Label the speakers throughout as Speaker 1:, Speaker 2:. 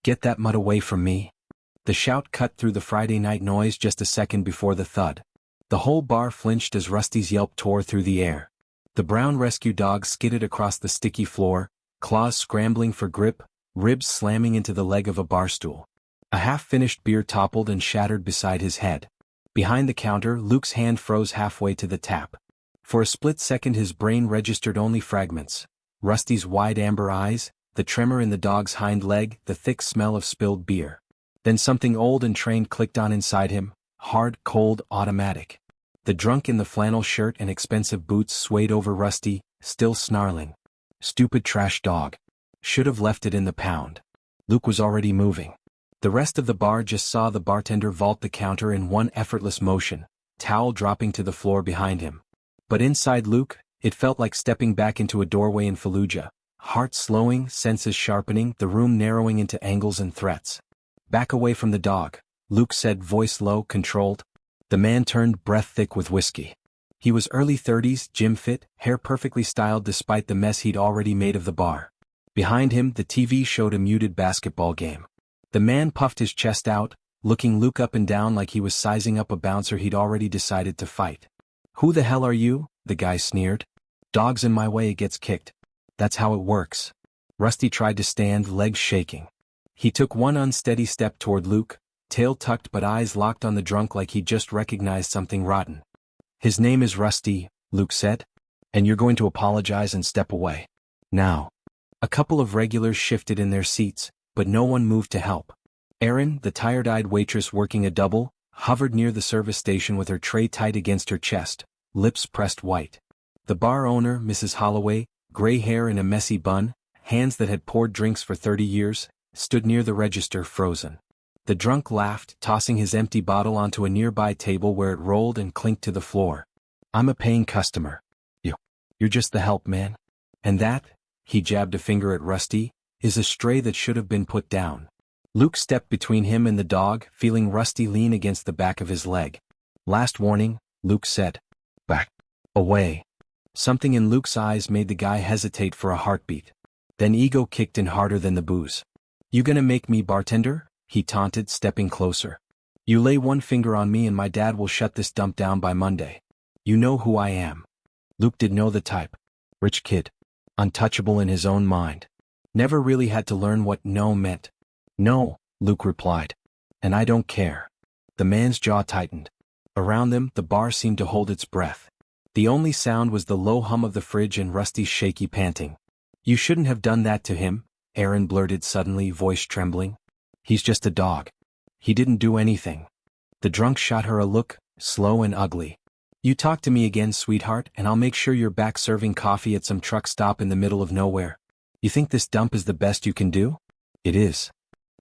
Speaker 1: "Get that mutt away from me." The shout cut through the Friday night noise just a second before the thud. The whole bar flinched as Rusty's yelp tore through the air. The brown rescue dog skidded across the sticky floor, claws scrambling for grip, ribs slamming into the leg of a bar stool. A half-finished beer toppled and shattered beside his head. Behind the counter, Luke's hand froze halfway to the tap. For a split second his brain registered only fragments. Rusty's wide amber eyes, the tremor in the dog's hind leg, the thick smell of spilled beer. Then something old and trained clicked on inside him, hard, cold, automatic. The drunk in the flannel shirt and expensive boots swayed over Rusty, still snarling. "Stupid trash dog. Should have left it in the pound." Luke was already moving. The rest of the bar just saw the bartender vault the counter in one effortless motion, towel dropping to the floor behind him. But inside Luke, it felt like stepping back into a doorway in Fallujah, heart slowing, senses sharpening, the room narrowing into angles and threats. "Back away from the dog," Luke said, voice low, controlled. The man turned, breath thick with whiskey. He was early 30s, gym fit, hair perfectly styled despite the mess he'd already made of the bar. Behind him, the TV showed a muted basketball game. The man puffed his chest out, looking Luke up and down like he was sizing up a bouncer he'd already decided to fight. "Who the hell are you?" the guy sneered. "Dog's in my way, it gets kicked. That's how it works." Rusty tried to stand, legs shaking. He took one unsteady step toward Luke, tail tucked but eyes locked on the drunk like he'd just recognized something rotten. "His name is Rusty," Luke said. "And you're going to apologize and step away. Now." A couple of regulars shifted in their seats, but no one moved to help. Erin, the tired-eyed waitress working a double, hovered near the service station with her tray tight against her chest, lips pressed white. The bar owner, Mrs. Holloway, gray hair in a messy bun, hands that had poured drinks for 30 years, stood near the register, frozen. The drunk laughed, tossing his empty bottle onto a nearby table where it rolled and clinked to the floor. "I'm a paying customer. You're just the help man. And that," he jabbed a finger at Rusty, "is a stray that should have been put down." Luke stepped between him and the dog, feeling Rusty lean against the back of his leg. "Last warning," Luke said. "Back away." Something in Luke's eyes made the guy hesitate for a heartbeat. Then ego kicked in harder than the booze. "You gonna make me bartender?" he taunted, stepping closer. "You lay one finger on me and my dad will shut this dump down by Monday. You know who I am." Luke did know the type. Rich kid. Untouchable in his own mind. Never really had to learn what no meant. "No," Luke replied. "And I don't care." The man's jaw tightened. Around them, the bar seemed to hold its breath. The only sound was the low hum of the fridge and Rusty's shaky panting. "You shouldn't have done that to him," Erin blurted suddenly, voice trembling. "He's just a dog. He didn't do anything." The drunk shot her a look, slow and ugly. "You talk to me again, sweetheart, and I'll make sure you're back serving coffee at some truck stop in the middle of nowhere. You think this dump is the best you can do?" "It is."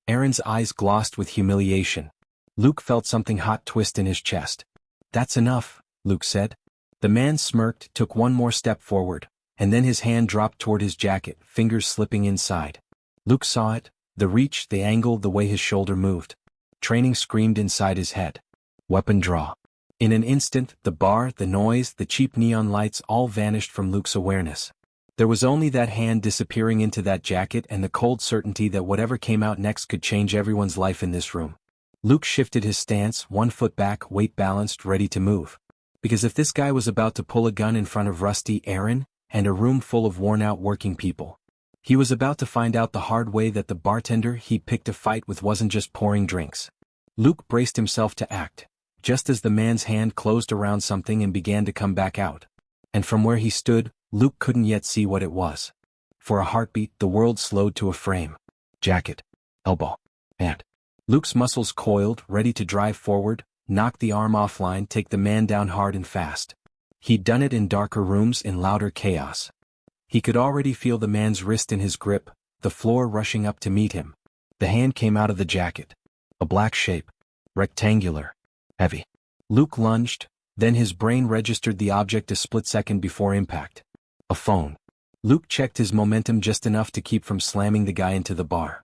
Speaker 1: Erin's eyes glossed with humiliation. Luke felt something hot twist in his chest. "That's enough," Luke said. The man smirked, took one more step forward, and then his hand dropped toward his jacket, fingers slipping inside. Luke saw it, the reach, the angle, the way his shoulder moved. Training screamed inside his head. "Weapon draw." In an instant, the bar, the noise, the cheap neon lights all vanished from Luke's awareness. There was only that hand disappearing into that jacket and the cold certainty that whatever came out next could change everyone's life in this room. Luke shifted his stance, one foot back, weight balanced, ready to move. Because if this guy was about to pull a gun in front of Rusty, Erin, and a room full of worn-out working people, he was about to find out the hard way that the bartender he picked a fight with wasn't just pouring drinks. Luke braced himself to act, just as the man's hand closed around something and began to come back out. And from where he stood, Luke couldn't yet see what it was. For a heartbeat, the world slowed to a frame. Jacket, elbow, hand. Luke's muscles coiled, ready to drive forward, knock the arm offline, take the man down hard and fast. He'd done it in darker rooms, in louder chaos. He could already feel the man's wrist in his grip, the floor rushing up to meet him. The hand came out of the jacket. A black shape. Rectangular. Heavy. Luke lunged, then his brain registered the object a split second before impact. A phone. Luke checked his momentum just enough to keep from slamming the guy into the bar.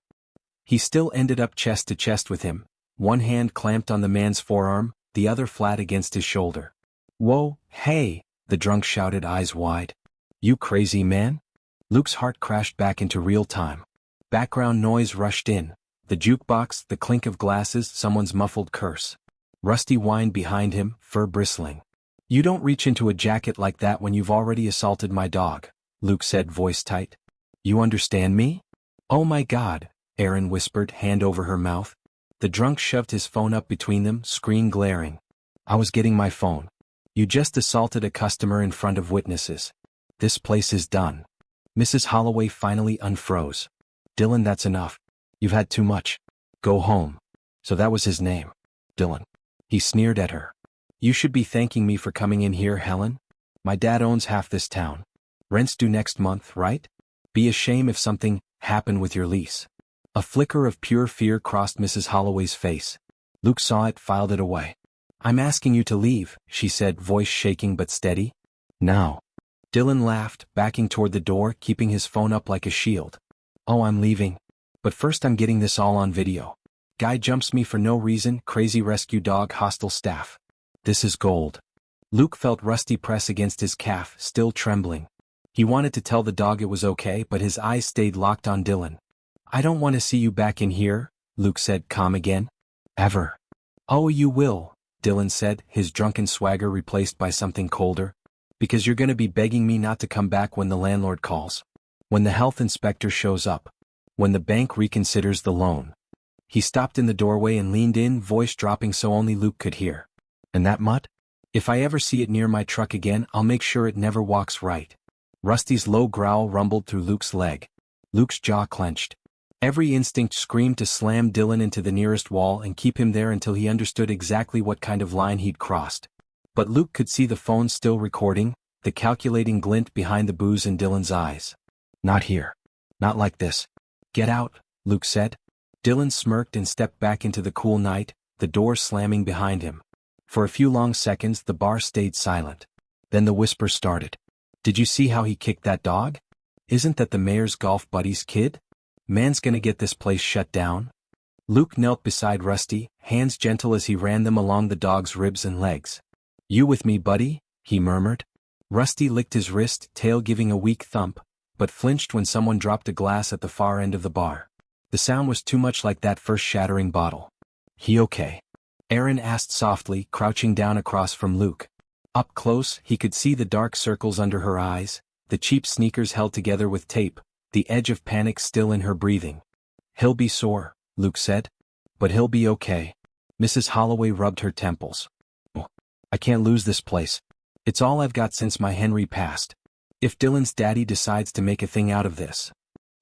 Speaker 1: He still ended up chest to chest with him, one hand clamped on the man's forearm, the other flat against his shoulder. "Whoa, hey," the drunk shouted, eyes wide. "You crazy man?" Luke's heart crashed back into real time. Background noise rushed in, The jukebox, the clink of glasses, someone's muffled curse. Rusty whined behind him, fur bristling. "You don't reach into a jacket like that when you've already assaulted my dog," Luke said, voice tight. "You understand me?" "Oh my God," Erin whispered, hand over her mouth. The drunk shoved his phone up between them, screen glaring. "I was getting my phone. You just assaulted a customer in front of witnesses. This place is done." Mrs. Holloway finally unfroze. "Dylan, that's enough. You've had too much. Go home." So that was his name. Dylan. He sneered at her. "You should be thanking me for coming in here, Helen. My dad owns half this town. Rent's due next month, right? Be a shame if something happened with your lease." A flicker of pure fear crossed Mrs. Holloway's face. Luke saw it, filed it away. "I'm asking you to leave," she said, voice shaking but steady. "Now." Dylan laughed, backing toward the door, keeping his phone up like a shield. "Oh, I'm leaving. But first I'm getting this all on video. Guy jumps me for no reason, crazy rescue dog, hostile staff. This is gold." Luke felt Rusty press against his calf, still trembling. He wanted to tell the dog it was okay, but his eyes stayed locked on Dylan. "I don't want to see you back in here," Luke said, calm again. "Ever." "Oh, you will," Dylan said, his drunken swagger replaced by something colder. "Because you're going to be begging me not to come back when the landlord calls. When the health inspector shows up. When the bank reconsiders the loan." He stopped in the doorway and leaned in, voice dropping so only Luke could hear. "And that mutt? If I ever see it near my truck again, I'll make sure it never walks right." Rusty's low growl rumbled through Luke's leg. Luke's jaw clenched. Every instinct screamed to slam Dylan into the nearest wall and keep him there until he understood exactly what kind of line he'd crossed. But Luke could see the phone still recording, the calculating glint behind the booze in Dylan's eyes. "Not here. Not like this." "Get out," Luke said. Dylan smirked and stepped back into the cool night, the door slamming behind him. For a few long seconds the bar stayed silent. Then the whisper started. "Did you see how he kicked that dog? Isn't that the mayor's golf buddy's kid? Man's gonna get this place shut down." Luke knelt beside Rusty, hands gentle as he ran them along the dog's ribs and legs. "You with me, buddy?" he murmured. Rusty licked his wrist, tail giving a weak thump, but flinched when someone dropped a glass at the far end of the bar. The sound was too much like that first shattering bottle. "He okay?" Erin asked softly, crouching down across from Luke. Up close, he could see the dark circles under her eyes, the cheap sneakers held together with tape, the edge of panic still in her breathing. "He'll be sore," Luke said. "But he'll be okay." Mrs. Holloway rubbed her temples. "Oh, I can't lose this place. It's all I've got since my Henry passed. If Dylan's daddy decides to make a thing out of this."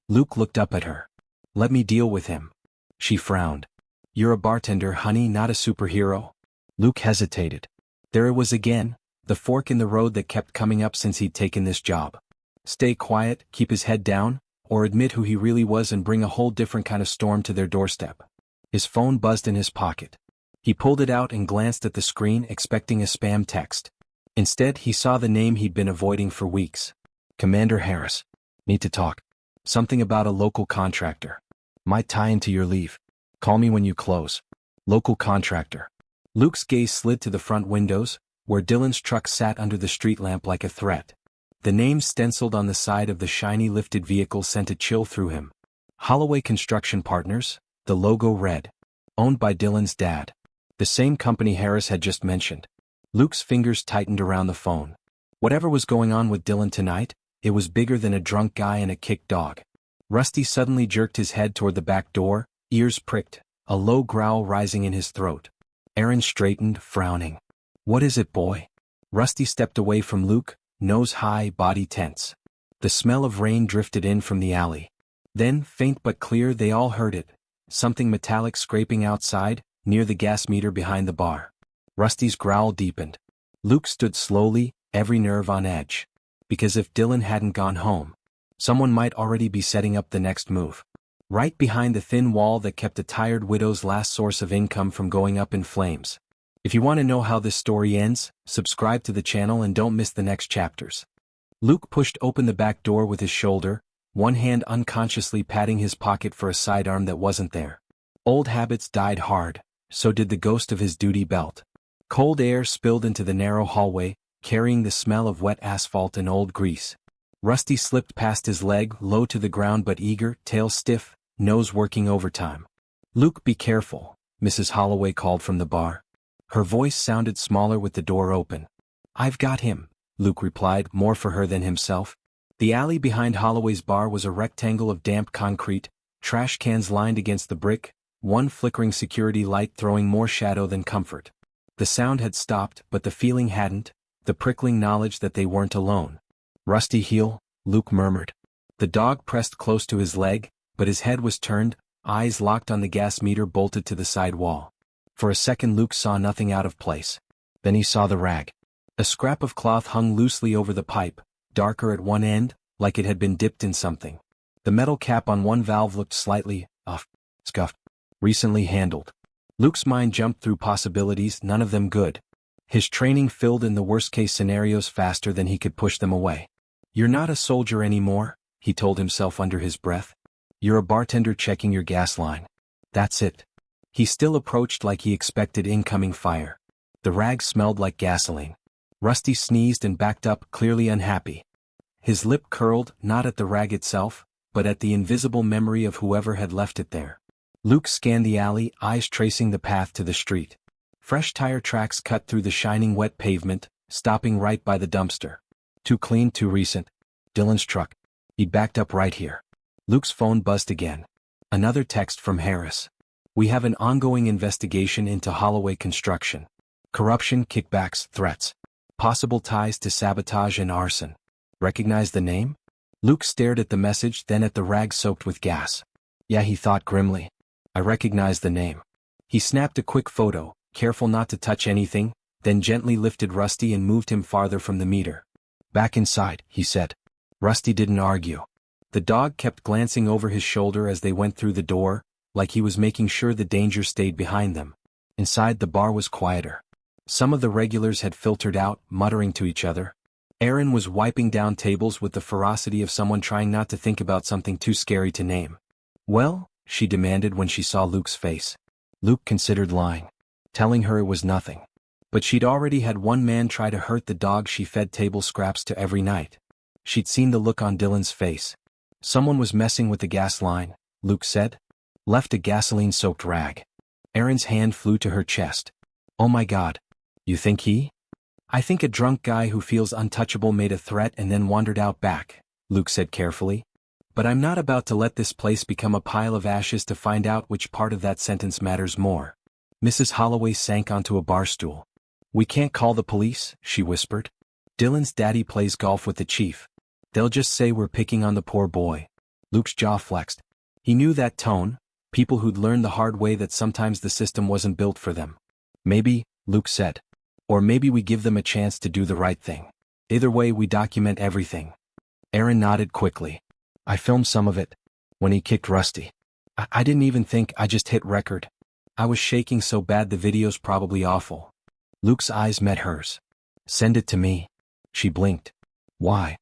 Speaker 1: Luke looked up at her. "Let me deal with him." She frowned. "You're a bartender, honey, not a superhero." Luke hesitated. There it was again, the fork in the road that kept coming up since he'd taken this job. Stay quiet, keep his head down, or admit who he really was and bring a whole different kind of storm to their doorstep. His phone buzzed in his pocket. He pulled it out and glanced at the screen, expecting a spam text. Instead, he saw the name he'd been avoiding for weeks. "Commander Harris. Need to talk. Something about a local contractor. Might tie into your leave. Call me when you close." Local contractor. Luke's gaze slid to the front windows, where Dylan's truck sat under the street lamp like a threat. The name stenciled on the side of the shiny lifted vehicle sent a chill through him. Holloway Construction Partners, the logo read. Owned by Dylan's dad. The same company Harris had just mentioned. Luke's fingers tightened around the phone. Whatever was going on with Dylan tonight, it was bigger than a drunk guy and a kicked dog. Rusty suddenly jerked his head toward the back door, ears pricked, a low growl rising in his throat. Erin straightened, frowning. "What is it, boy?" Rusty stepped away from Luke, nose high, body tense. The smell of rain drifted in from the alley. Then, faint but clear, they all heard it. Something metallic scraping outside, near the gas meter behind the bar. Rusty's growl deepened. Luke stood slowly, every nerve on edge. Because if Dylan hadn't gone home, someone might already be setting up the next move. Right behind the thin wall that kept a tired widow's last source of income from going up in flames. If you want to know how this story ends, subscribe to the channel and don't miss the next chapters. Luke pushed open the back door with his shoulder, one hand unconsciously patting his pocket for a sidearm that wasn't there. Old habits died hard, so did the ghost of his duty belt. Cold air spilled into the narrow hallway, carrying the smell of wet asphalt and old grease. Rusty slipped past his leg, low to the ground but eager, tail stiff, nose working overtime. "Luke, be careful," Mrs. Holloway called from the bar. Her voice sounded smaller with the door open. "I've got him," Luke replied, more for her than himself. The alley behind Holloway's bar was a rectangle of damp concrete, trash cans lined against the brick, one flickering security light throwing more shadow than comfort. The sound had stopped, but the feeling hadn't, the prickling knowledge that they weren't alone. "Rusty heel," Luke murmured. The dog pressed close to his leg, but his head was turned, eyes locked on the gas meter bolted to the side wall. For a second Luke saw nothing out of place. Then he saw the rag. A scrap of cloth hung loosely over the pipe, darker at one end, like it had been dipped in something. The metal cap on one valve looked slightly scuffed. Recently handled. Luke's mind jumped through possibilities, none of them good. His training filled in the worst-case scenarios faster than he could push them away. "You're not a soldier anymore," he told himself under his breath. "You're a bartender checking your gas line. That's it." He still approached like he expected incoming fire. The rag smelled like gasoline. Rusty sneezed and backed up, clearly unhappy. His lip curled, not at the rag itself, but at the invisible memory of whoever had left it there. Luke scanned the alley, eyes tracing the path to the street. Fresh tire tracks cut through the shining wet pavement, stopping right by the dumpster. Too clean, too recent. Dylan's truck. He'd backed up right here. Luke's phone buzzed again. Another text from Harris. "We have an ongoing investigation into Holloway Construction. Corruption, kickbacks, threats. Possible ties to sabotage and arson. Recognize the name?" Luke stared at the message, then at the rag soaked with gas. "Yeah," he thought grimly. "I recognize the name." He snapped a quick photo, careful not to touch anything, then gently lifted Rusty and moved him farther from the meter. "Back inside," he said. Rusty didn't argue. The dog kept glancing over his shoulder as they went through the door, like he was making sure the danger stayed behind them. Inside the bar was quieter. Some of the regulars had filtered out, muttering to each other. Erin was wiping down tables with the ferocity of someone trying not to think about something too scary to name. "Well?" she demanded when she saw Luke's face. Luke considered lying, telling her it was nothing. But she'd already had one man try to hurt the dog she fed table scraps to every night. She'd seen the look on Dylan's face. "Someone was messing with the gas line," Luke said. "Left a gasoline-soaked rag." Erin's hand flew to her chest. "Oh my God. You think he?" "I think a drunk guy who feels untouchable made a threat and then wandered out back," Luke said carefully. "But I'm not about to let this place become a pile of ashes to find out which part of that sentence matters more." Mrs. Holloway sank onto a bar stool. "We can't call the police," she whispered. "Dylan's daddy plays golf with the chief. They'll just say we're picking on the poor boy." Luke's jaw flexed. He knew that tone, people who'd learned the hard way that sometimes the system wasn't built for them. "Maybe," Luke said. "Or maybe we give them a chance to do the right thing. Either way we document everything." Erin nodded quickly. "I filmed some of it. When he kicked Rusty. I didn't even think, I just hit record. I was shaking so bad the video's probably awful." Luke's eyes met hers. "Send it to me." She blinked. "Why?"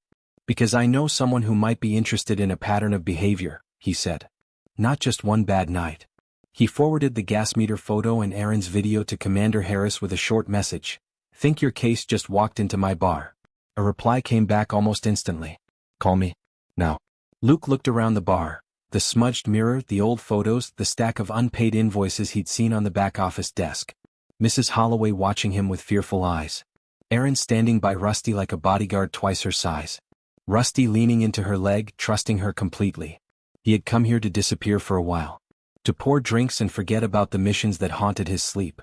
Speaker 1: "Because I know someone who might be interested in a pattern of behavior," he said. "Not just one bad night." He forwarded the gas meter photo and Erin's video to Commander Harris with a short message. "Think your case just walked into my bar." A reply came back almost instantly. "Call me. Now." Luke looked around the bar. The smudged mirror, the old photos, the stack of unpaid invoices he'd seen on the back office desk. Mrs. Holloway watching him with fearful eyes. Erin standing by Rusty like a bodyguard twice her size. Rusty leaning into her leg, trusting her completely. He had come here to disappear for a while. To pour drinks and forget about the missions that haunted his sleep.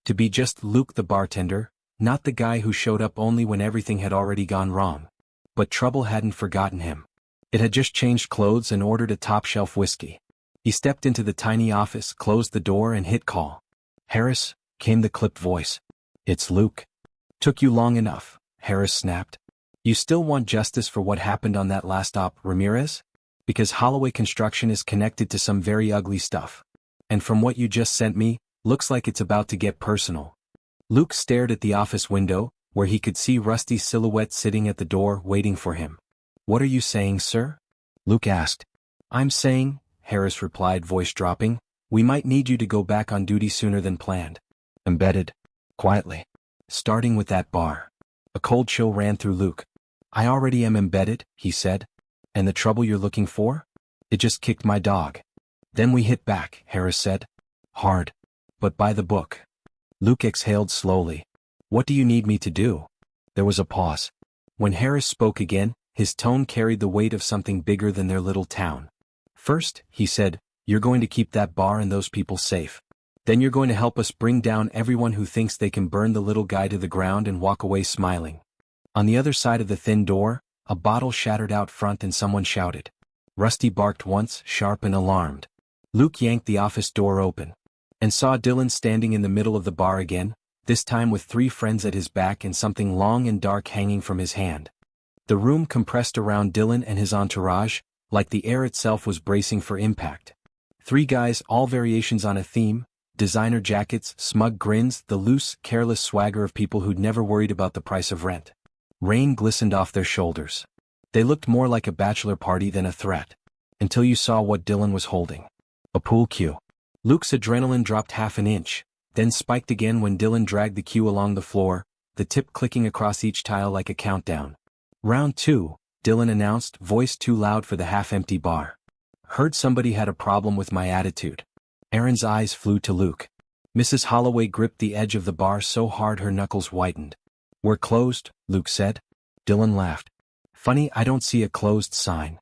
Speaker 1: To be just Luke the bartender, not the guy who showed up only when everything had already gone wrong. But trouble hadn't forgotten him. It had just changed clothes and ordered a top-shelf whiskey. He stepped into the tiny office, closed the door and hit call. "Harris," came the clipped voice. "It's Luke." "Took you long enough," Harris snapped. "You still want justice for what happened on that last op, Ramirez? Because Holloway Construction is connected to some very ugly stuff. And from what you just sent me, looks like it's about to get personal." Luke stared at the office window, where he could see Rusty's silhouette sitting at the door waiting for him. "What are you saying, sir?" Luke asked. "I'm saying," Harris replied, voice dropping, "we might need you to go back on duty sooner than planned." Embedded. Quietly. "Starting with that bar." A cold chill ran through Luke. "I already am embedded," he said. "And the trouble you're looking for? It just kicked my dog." "Then we hit back," Harris said. Hard. But by the book. Luke exhaled slowly. What do you need me to do? There was a pause. When Harris spoke again, his tone carried the weight of something bigger than their little town. First, he said, you're going to keep that bar and those people safe. Then you're going to help us bring down everyone who thinks they can burn the little guy to the ground and walk away smiling. On the other side of the thin door, a bottle shattered out front and someone shouted. Rusty barked once, sharp and alarmed. Luke yanked the office door open and saw Dylan standing in the middle of the bar again, this time with 3 friends at his back and something long and dark hanging from his hand. The room compressed around Dylan and his entourage, like the air itself was bracing for impact. 3 guys, all variations on a theme, designer jackets, smug grins, the loose, careless swagger of people who'd never worried about the price of rent. Rain glistened off their shoulders. They looked more like a bachelor party than a threat. Until you saw what Dylan was holding. A pool cue. Luke's adrenaline dropped half an inch, then spiked again when Dylan dragged the cue along the floor, the tip clicking across each tile like a countdown. Round 2, Dylan announced, voice too loud for the half-empty bar. Heard somebody had a problem with my attitude. Aaron's eyes flew to Luke. Mrs. Holloway gripped the edge of the bar so hard her knuckles whitened. We're closed, Luke said. Dylan laughed. Funny, I don't see a closed sign.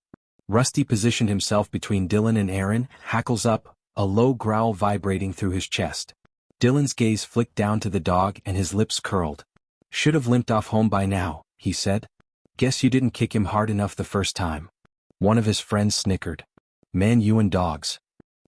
Speaker 1: Rusty positioned himself between Dylan and Aaron, hackles up, a low growl vibrating through his chest. Dylan's gaze flicked down to the dog and his lips curled. Should have limped off home by now, he said. Guess you didn't kick him hard enough the first time. One of his friends snickered. Man, you and dogs.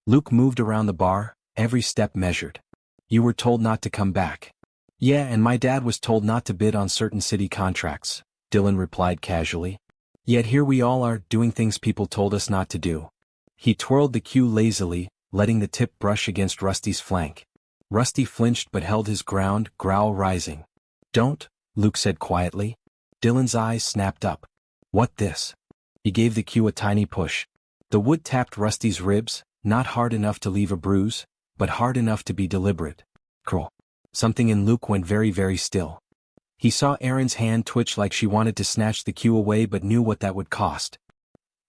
Speaker 1: Luke moved around the bar, every step measured. You were told not to come back. Yeah, and my dad was told not to bid on certain city contracts, Dylan replied casually. Yet here we all are, doing things people told us not to do. He twirled the cue lazily, letting the tip brush against Rusty's flank. Rusty flinched but held his ground, growl rising. Don't, Luke said quietly. Dylan's eyes snapped up. What this? He gave the cue a tiny push. The wood tapped Rusty's ribs, not hard enough to leave a bruise, but hard enough to be deliberate. Curl. Something in Luke went very, very still. He saw Erin's hand twitch like she wanted to snatch the cue away but knew what that would cost.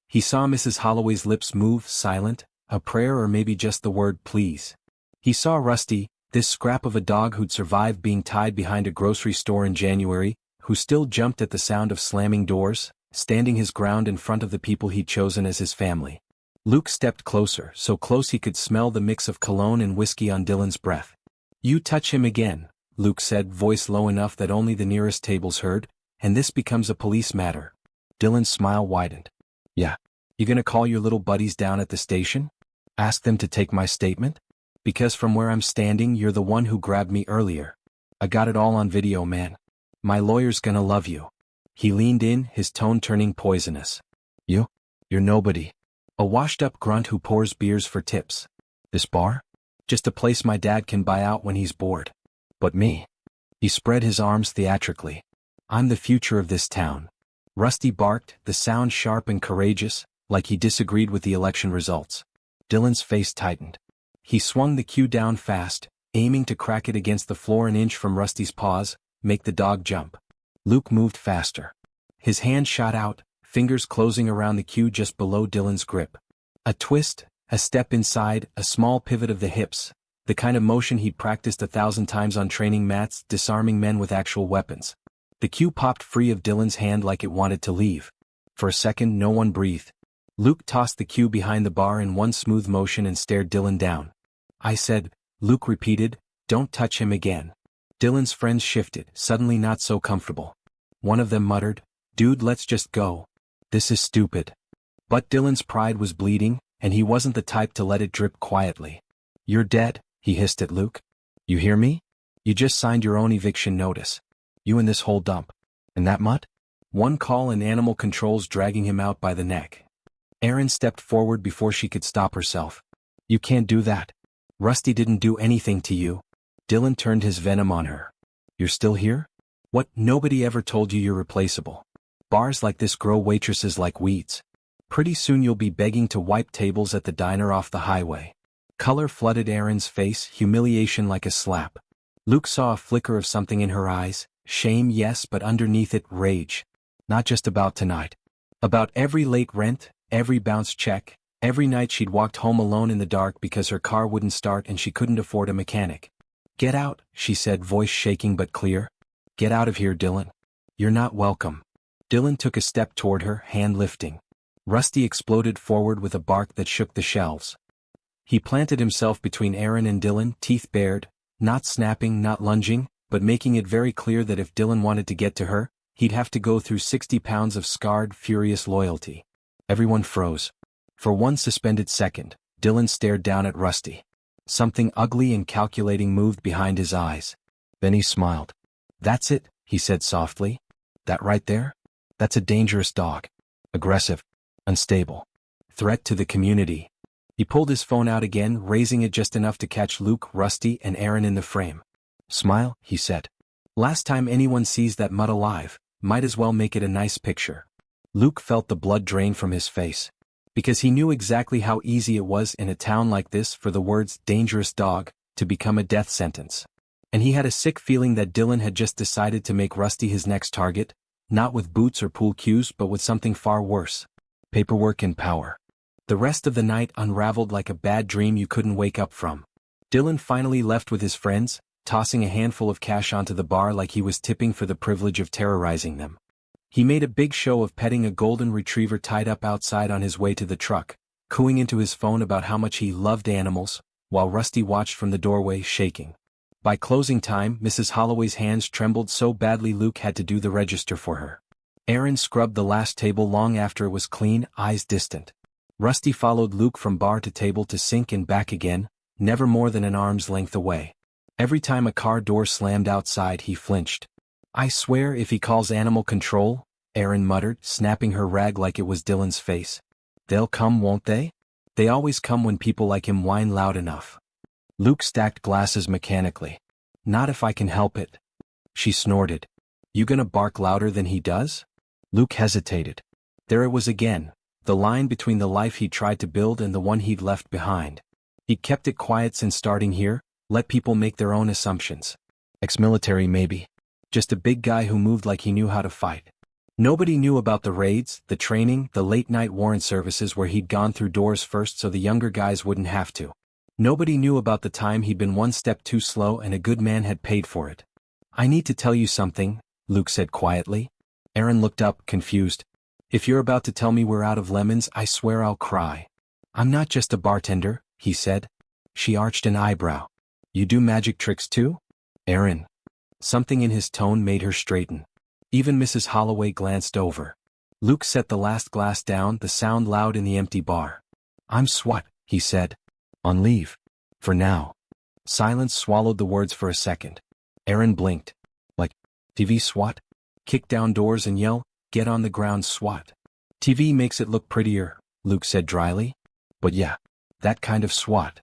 Speaker 1: He saw Mrs. Holloway's lips move, silent, a prayer or maybe just the word please. He saw Rusty, this scrap of a dog who'd survived being tied behind a grocery store in January, who still jumped at the sound of slamming doors, standing his ground in front of the people he'd chosen as his family. Luke stepped closer, so close he could smell the mix of cologne and whiskey on Dylan's breath. You touch him again, Luke said, voice low enough that only the nearest tables heard, and this becomes a police matter. Dylan's smile widened. Yeah. You gonna call your little buddies down at the station? Ask them to take my statement? Because from where I'm standing you're the one who grabbed me earlier. I got it all on video, man. My lawyer's gonna love you. He leaned in, his tone turning poisonous. You're nobody. A washed-up grunt who pours beers for tips. This bar? Just a place my dad can buy out when he's bored. But me? He spread his arms theatrically. I'm the future of this town. Rusty barked, the sound sharp and courageous, like he disagreed with the election results. Dylan's face tightened. He swung the cue down fast, aiming to crack it against the floor an inch from Rusty's paws, make the dog jump. Luke moved faster. His hand shot out, fingers closing around the cue just below Dylan's grip. A twist, a step inside, a small pivot of the hips, the kind of motion he'd practiced 1,000 times on training mats, disarming men with actual weapons. The cue popped free of Dylan's hand like it wanted to leave. For a second no one breathed. Luke tossed the cue behind the bar in one smooth motion and stared Dylan down. I said, Luke repeated, don't touch him again. Dylan's friends shifted, suddenly not so comfortable. One of them muttered, dude, let's just go. This is stupid. But Dylan's pride was bleeding, and he wasn't the type to let it drip quietly. You're dead, he hissed at Luke. You hear me? You just signed your own eviction notice. You and this whole dump. And that mutt? One call and animal control's dragging him out by the neck. Erin stepped forward before she could stop herself. You can't do that. Rusty didn't do anything to you. Dylan turned his venom on her. You're still here? What, nobody ever told you you're replaceable. Bars like this grow waitresses like weeds. Pretty soon you'll be begging to wipe tables at the diner off the highway. Color flooded Erin's face, humiliation like a slap. Luke saw a flicker of something in her eyes, shame yes, but underneath it rage. Not just about tonight. About every late rent, every bounce check, Every night she'd walked home alone in the dark because her car wouldn't start and she couldn't afford a mechanic. "Get out," she said, voice shaking but clear. "Get out of here, Dylan. You're not welcome." Dylan took a step toward her, hand lifting. Rusty exploded forward with a bark that shook the shelves. He planted himself between Aaron and Dylan, teeth bared, not snapping, not lunging, but making it very clear that if Dylan wanted to get to her, he'd have to go through 60 pounds of scarred, furious loyalty. Everyone froze. For one suspended second, Dylan stared down at Rusty. Something ugly and calculating moved behind his eyes. Then he smiled. "That's it," he said softly. "That right there? That's a dangerous dog. Aggressive. Unstable. Threat to the community." He pulled his phone out again, raising it just enough to catch Luke, Rusty, and Aaron in the frame. "Smile," he said. "Last time anyone sees that mutt alive, might as well make it a nice picture." Luke felt the blood drain from his face. Because he knew exactly how easy it was in a town like this for the words "dangerous dog" to become a death sentence. And he had a sick feeling that Dylan had just decided to make Rusty his next target, not with boots or pool cues but with something far worse. Paperwork and power. The rest of the night unraveled like a bad dream you couldn't wake up from. Dylan finally left with his friends, tossing a handful of cash onto the bar like he was tipping for the privilege of terrorizing them. He made a big show of petting a golden retriever tied up outside on his way to the truck, cooing into his phone about how much he loved animals, while Rusty watched from the doorway, shaking. By closing time, Mrs. Holloway's hands trembled so badly Luke had to do the register for her. Aaron scrubbed the last table long after it was clean, eyes distant. Rusty followed Luke from bar to table to sink and back again, never more than an arm's length away. Every time a car door slammed outside he flinched. "I swear if he calls animal control," Aaron muttered, snapping her rag like it was Dylan's face. "They'll come, won't they? They always come when people like him whine loud enough." Luke stacked glasses mechanically. "Not if I can help it." She snorted. "You gonna bark louder than he does?" Luke hesitated. There it was again, the line between the life he'd tried to build and the one he'd left behind. He'd kept it quiet since starting here, let people make their own assumptions. Ex-military maybe. Just a big guy who moved like he knew how to fight. Nobody knew about the raids, the training, the late-night warrant services where he'd gone through doors first so the younger guys wouldn't have to. Nobody knew about the time he'd been one step too slow and a good man had paid for it. "I need to tell you something," Luke said quietly. Aaron looked up, confused. "If you're about to tell me we're out of lemons, I swear I'll cry." "I'm not just a bartender," he said. She arched an eyebrow. "You do magic tricks too?" "Aaron." Something in his tone made her straighten. Even Mrs. Holloway glanced over. Luke set the last glass down, the sound loud in the empty bar. "I'm SWAT," he said. "On leave. For now." Silence swallowed the words for a second. Aaron blinked. "Like TV SWAT? Kick down doors and yell, 'Get on the ground, SWAT.' TV makes it look prettier," Luke said dryly. "But yeah, that kind of SWAT."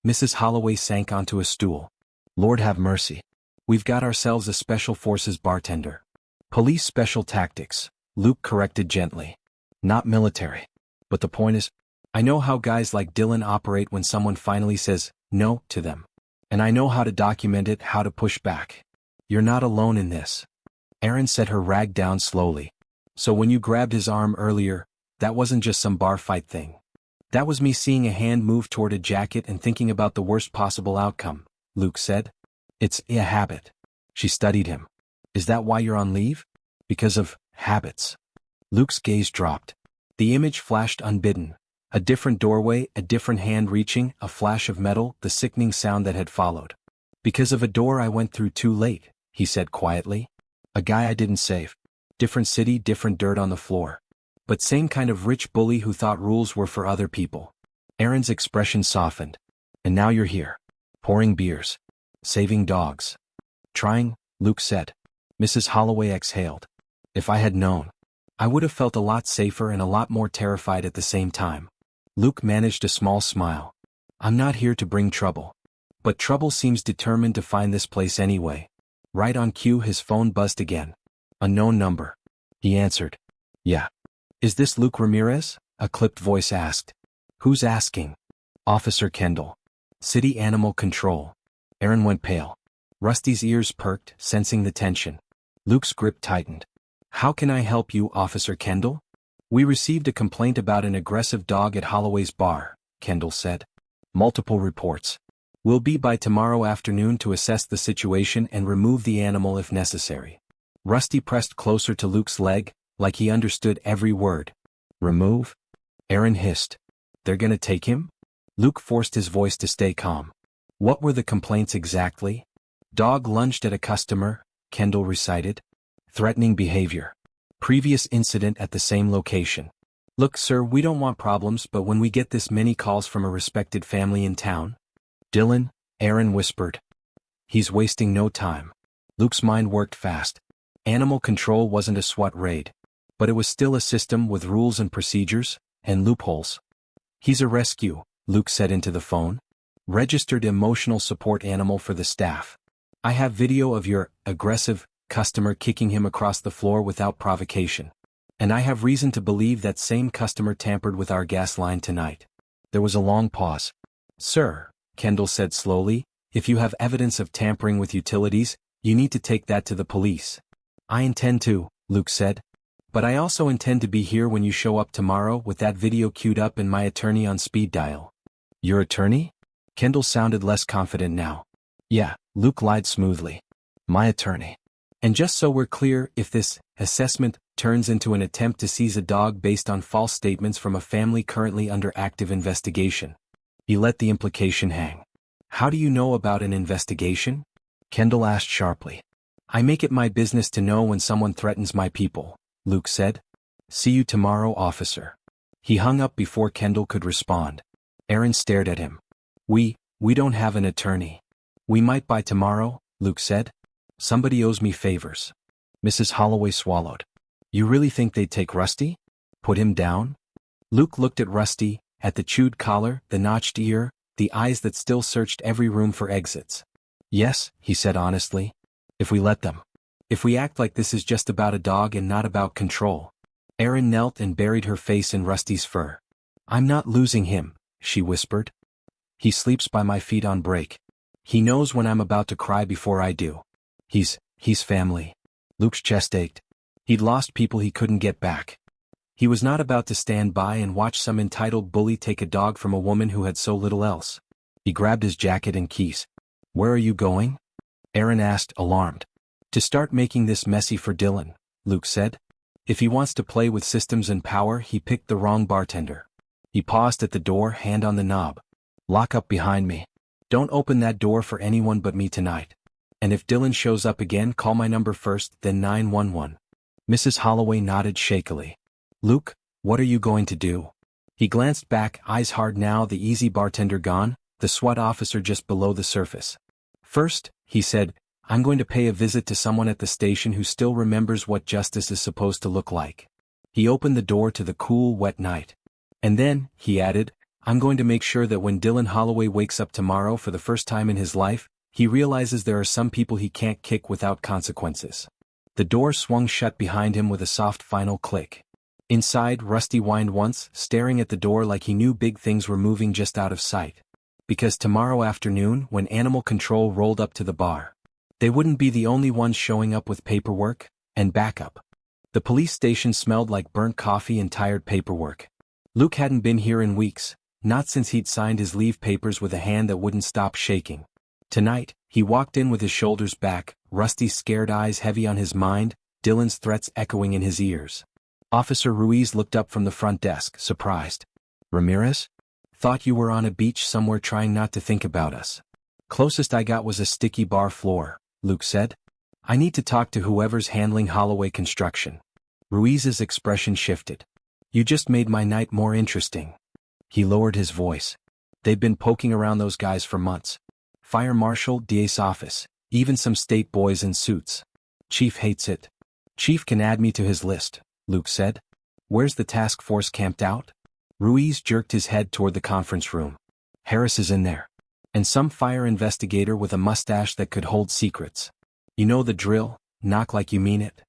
Speaker 1: Mrs. Holloway sank onto a stool. "Lord have mercy. We've got ourselves a special forces bartender." "Police special tactics," Luke corrected gently. "Not military. But the point is, I know how guys like Dylan operate when someone finally says no to them. And I know how to document it, how to push back. You're not alone in this." Aaron set her rag down slowly. "So when you grabbed his arm earlier, that wasn't just some bar fight thing. That was me seeing a hand move toward a jacket and thinking about the worst possible outcome," Luke said. "It's a habit." She studied him. "Is that why you're on leave? Because of habits?" Luke's gaze dropped. The image flashed unbidden. A different doorway, a different hand reaching, a flash of metal, the sickening sound that had followed. "Because of a door I went through too late," he said quietly. "A guy I didn't save. Different city, different dirt on the floor. But same kind of rich bully who thought rules were for other people." Aaron's expression softened. "And now you're here. Pouring beers. Saving dogs." "Trying," Luke said. Mrs. Holloway exhaled. "If I had known, I would have felt a lot safer and a lot more terrified at the same time." Luke managed a small smile. "I'm not here to bring trouble. But trouble seems determined to find this place anyway." Right on cue his phone buzzed again. "Unknown number." He answered. "Yeah." "Is this Luke Ramirez?" a clipped voice asked. "Who's asking?" "Officer Kendall. City Animal Control." Aaron went pale. Rusty's ears perked, sensing the tension. Luke's grip tightened. "How can I help you, Officer Kendall?" We received a complaint about an aggressive dog at Holloway's bar, Kendall said. Multiple reports. We'll be by tomorrow afternoon to assess the situation and remove the animal if necessary. Rusty pressed closer to Luke's leg, like he understood every word. Remove? Aaron hissed. They're gonna take him? Luke forced his voice to stay calm. What were the complaints exactly? Dog lunged at a customer, Kendall recited. Threatening behavior. Previous incident at the same location. Look, sir, we don't want problems, but when we get this many calls from a respected family in town. Dylan, Aaron whispered. He's wasting no time. Luke's mind worked fast. Animal control wasn't a SWAT raid. But it was still a system with rules and procedures, and loopholes. He's a rescue, Luke said into the phone. Registered emotional support animal for the staff. I have video of your aggressive customer kicking him across the floor without provocation. And I have reason to believe that same customer tampered with our gas line tonight. There was a long pause. Sir, Kendall said slowly, if you have evidence of tampering with utilities, you need to take that to the police. I intend to, Luke said. But I also intend to be here when you show up tomorrow with that video queued up and my attorney on speed dial. Your attorney? Kendall sounded less confident now. Yeah, Luke lied smoothly. My attorney. And just so we're clear, if this assessment turns into an attempt to seize a dog based on false statements from a family currently under active investigation. He let the implication hang. How do you know about an investigation? Kendall asked sharply. I make it my business to know when someone threatens my people, Luke said. See you tomorrow, officer. He hung up before Kendall could respond. Aaron stared at him. We don't have an attorney. We might by tomorrow, Luke said. Somebody owes me favors. Mrs. Holloway swallowed. You really think they'd take Rusty? Put him down? Luke looked at Rusty, at the chewed collar, the notched ear, the eyes that still searched every room for exits. Yes, he said honestly. If we let them. If we act like this is just about a dog and not about control. Erin knelt and buried her face in Rusty's fur. I'm not losing him, she whispered. He sleeps by my feet on break. He knows when I'm about to cry before I do. He's family. Luke's chest ached. He'd lost people he couldn't get back. He was not about to stand by and watch some entitled bully take a dog from a woman who had so little else. He grabbed his jacket and keys. Where are you going? Aaron asked, alarmed. To start making this messy for Dylan, Luke said. If he wants to play with systems and power, he picked the wrong bartender. He paused at the door, hand on the knob. Lock up behind me. Don't open that door for anyone but me tonight. And if Dylan shows up again, call my number first, then 911. Mrs. Holloway nodded shakily. Luke, what are you going to do? He glanced back, eyes hard now, the easy bartender gone, the SWAT officer just below the surface. First, he said, I'm going to pay a visit to someone at the station who still remembers what justice is supposed to look like. He opened the door to the cool, wet night. And then, he added, I'm going to make sure that when Dylan Holloway wakes up tomorrow for the first time in his life, he realizes there are some people he can't kick without consequences. The door swung shut behind him with a soft final click. Inside, Rusty whined once, staring at the door like he knew big things were moving just out of sight. Because tomorrow afternoon, when Animal Control rolled up to the bar, they wouldn't be the only ones showing up with paperwork and backup. The police station smelled like burnt coffee and tired paperwork. Luke hadn't been here in weeks, not since he'd signed his leave papers with a hand that wouldn't stop shaking. Tonight, he walked in with his shoulders back, Rusty's scared eyes heavy on his mind, Dylan's threats echoing in his ears. Officer Ruiz looked up from the front desk, surprised. Ramirez? Thought you were on a beach somewhere trying not to think about us. Closest I got was a sticky bar floor, Luke said. I need to talk to whoever's handling Holloway construction. Ruiz's expression shifted. You just made my night more interesting. He lowered his voice. They've been poking around those guys for months. Fire Marshal, DA's office, even some state boys in suits. Chief hates it. Chief can add me to his list, Luke said. Where's the task force camped out? Ruiz jerked his head toward the conference room. Harris is in there. And some fire investigator with a mustache that could hold secrets. You know the drill, knock like you mean it.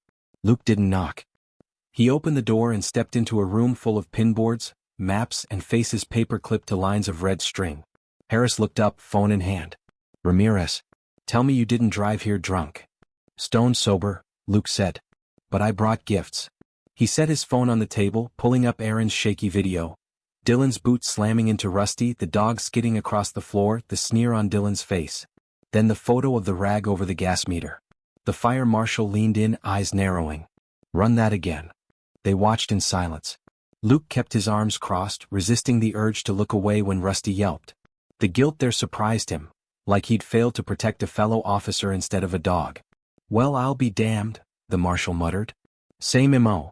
Speaker 1: Luke didn't knock. He opened the door and stepped into a room full of pinboards, maps, and faces paper-clipped to lines of red string. Harris looked up, phone in hand. Ramirez, tell me you didn't drive here drunk. Stone sober, Luke said. But I brought gifts. He set his phone on the table, pulling up Aaron's shaky video. Dylan's boot slamming into Rusty, the dog skidding across the floor, the sneer on Dylan's face. Then the photo of the rag over the gas meter. The fire marshal leaned in, eyes narrowing. Run that again. They watched in silence. Luke kept his arms crossed, resisting the urge to look away when Rusty yelped. The guilt there surprised him, like he'd failed to protect a fellow officer instead of a dog. Well, I'll be damned, the marshal muttered. Same MO.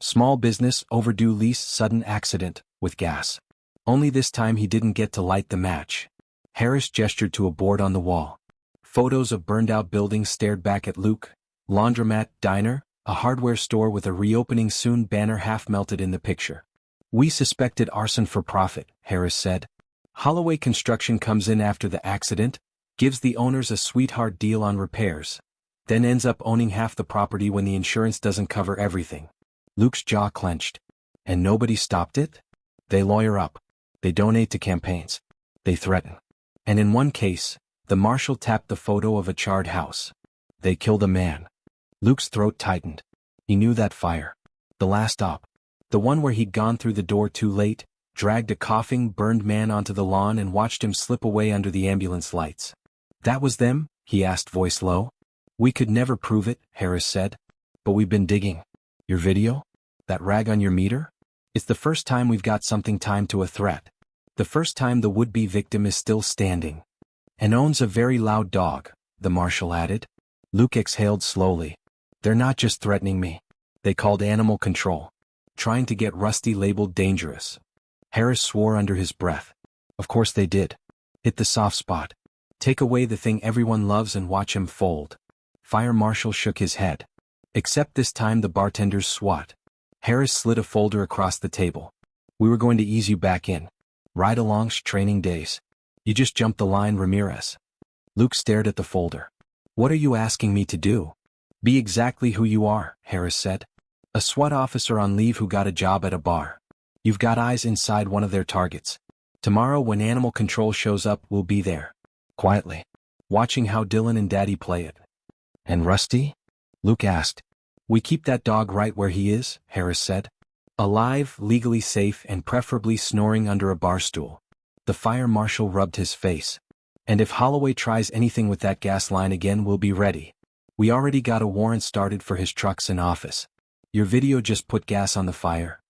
Speaker 1: Small business, overdue lease, sudden accident, with gas. Only this time he didn't get to light the match. Harris gestured to a board on the wall. Photos of burned-out buildings stared back at Luke. Laundromat, diner, a hardware store with a reopening soon banner half melted in the picture. We suspected arson for profit, Harris said. Holloway Construction comes in after the accident, gives the owners a sweetheart deal on repairs, then ends up owning half the property when the insurance doesn't cover everything. Luke's jaw clenched. And nobody stopped it? They lawyer up. They donate to campaigns. They threaten. And in one case, the marshal tapped the photo of a charred house. They killed a man. Luke's throat tightened. He knew that fire. The last op. The one where he'd gone through the door too late, dragged a coughing, burned man onto the lawn and watched him slip away under the ambulance lights. That was them? He asked, voice low. We could never prove it, Harris said. But we've been digging. Your video? That rag on your meter? It's the first time we've got something timed to a threat. The first time the would-be victim is still standing. And owns a very loud dog, the marshal added. Luke exhaled slowly. They're not just threatening me. They called animal control. Trying to get Rusty labeled dangerous. Harris swore under his breath. Of course they did. Hit the soft spot. Take away the thing everyone loves and watch him fold. Fire marshal shook his head. Except this time the bartender's SWAT. Harris slid a folder across the table. We were going to ease you back in. Ride-alongs, training days. You just jumped the line, Ramirez. Luke stared at the folder. What are you asking me to do? Be exactly who you are, Harris said. A SWAT officer on leave who got a job at a bar. You've got eyes inside one of their targets. Tomorrow when animal control shows up, we'll be there. Quietly. Watching how Dylan and Daddy play it. And Rusty? Luke asked. We keep that dog right where he is, Harris said. Alive, legally safe, and preferably snoring under a bar stool. The fire marshal rubbed his face. And if Holloway tries anything with that gas line again, we'll be ready. We already got a warrant started for his trucks and office. Your video just put gas on the fire.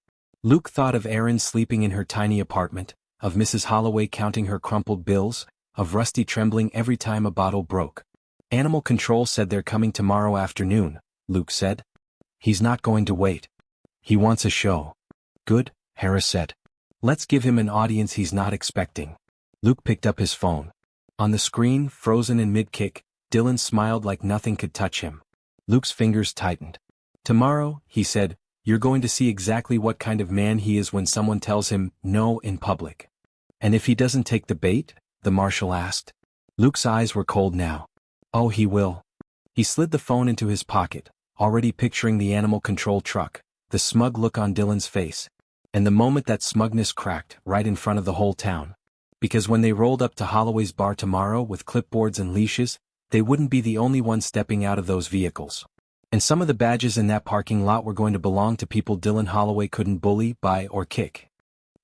Speaker 1: Luke thought of Erin sleeping in her tiny apartment, of Mrs. Holloway counting her crumpled bills, of Rusty trembling every time a bottle broke. Animal control said they're coming tomorrow afternoon, Luke said. He's not going to wait. He wants a show. Good, Harris said. Let's give him an audience he's not expecting. Luke picked up his phone. On the screen, frozen in mid-kick, Dylan smiled like nothing could touch him. Luke's fingers tightened. Tomorrow, he said, you're going to see exactly what kind of man he is when someone tells him no in public. And if he doesn't take the bait? The marshal asked. Luke's eyes were cold now. Oh, he will. He slid the phone into his pocket, already picturing the animal control truck, the smug look on Dylan's face. And the moment that smugness cracked, right in front of the whole town. Because when they rolled up to Holloway's bar tomorrow with clipboards and leashes, they wouldn't be the only ones stepping out of those vehicles. And some of the badges in that parking lot were going to belong to people Dylan Holloway couldn't bully, buy, or kick.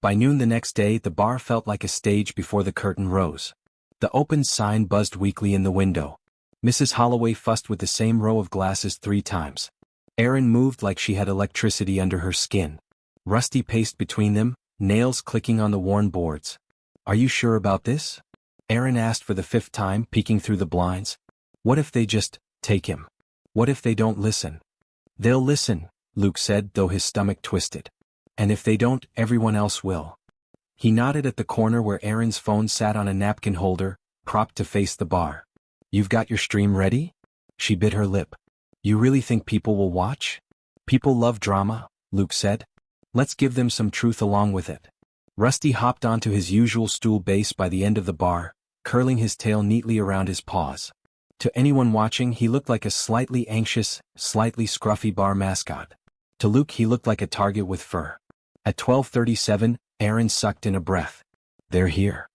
Speaker 1: By noon the next day, the bar felt like a stage before the curtain rose. The open sign buzzed weakly in the window. Mrs. Holloway fussed with the same row of glasses 3 times. Erin moved like she had electricity under her skin. Rusty paced between them, nails clicking on the worn boards. Are you sure about this? Erin asked for the 5th time, peeking through the blinds. What if they just take him? What if they don't listen? They'll listen, Luke said, though his stomach twisted. And if they don't, everyone else will. He nodded at the corner where Erin's phone sat on a napkin holder, propped to face the bar. You've got your stream ready? She bit her lip. You really think people will watch? People love drama, Luke said. Let's give them some truth along with it. Rusty hopped onto his usual stool base by the end of the bar, curling his tail neatly around his paws. To anyone watching, he looked like a slightly anxious, slightly scruffy bar mascot. To Luke, he looked like a target with fur. At 12:37, Erin sucked in a breath. They're here.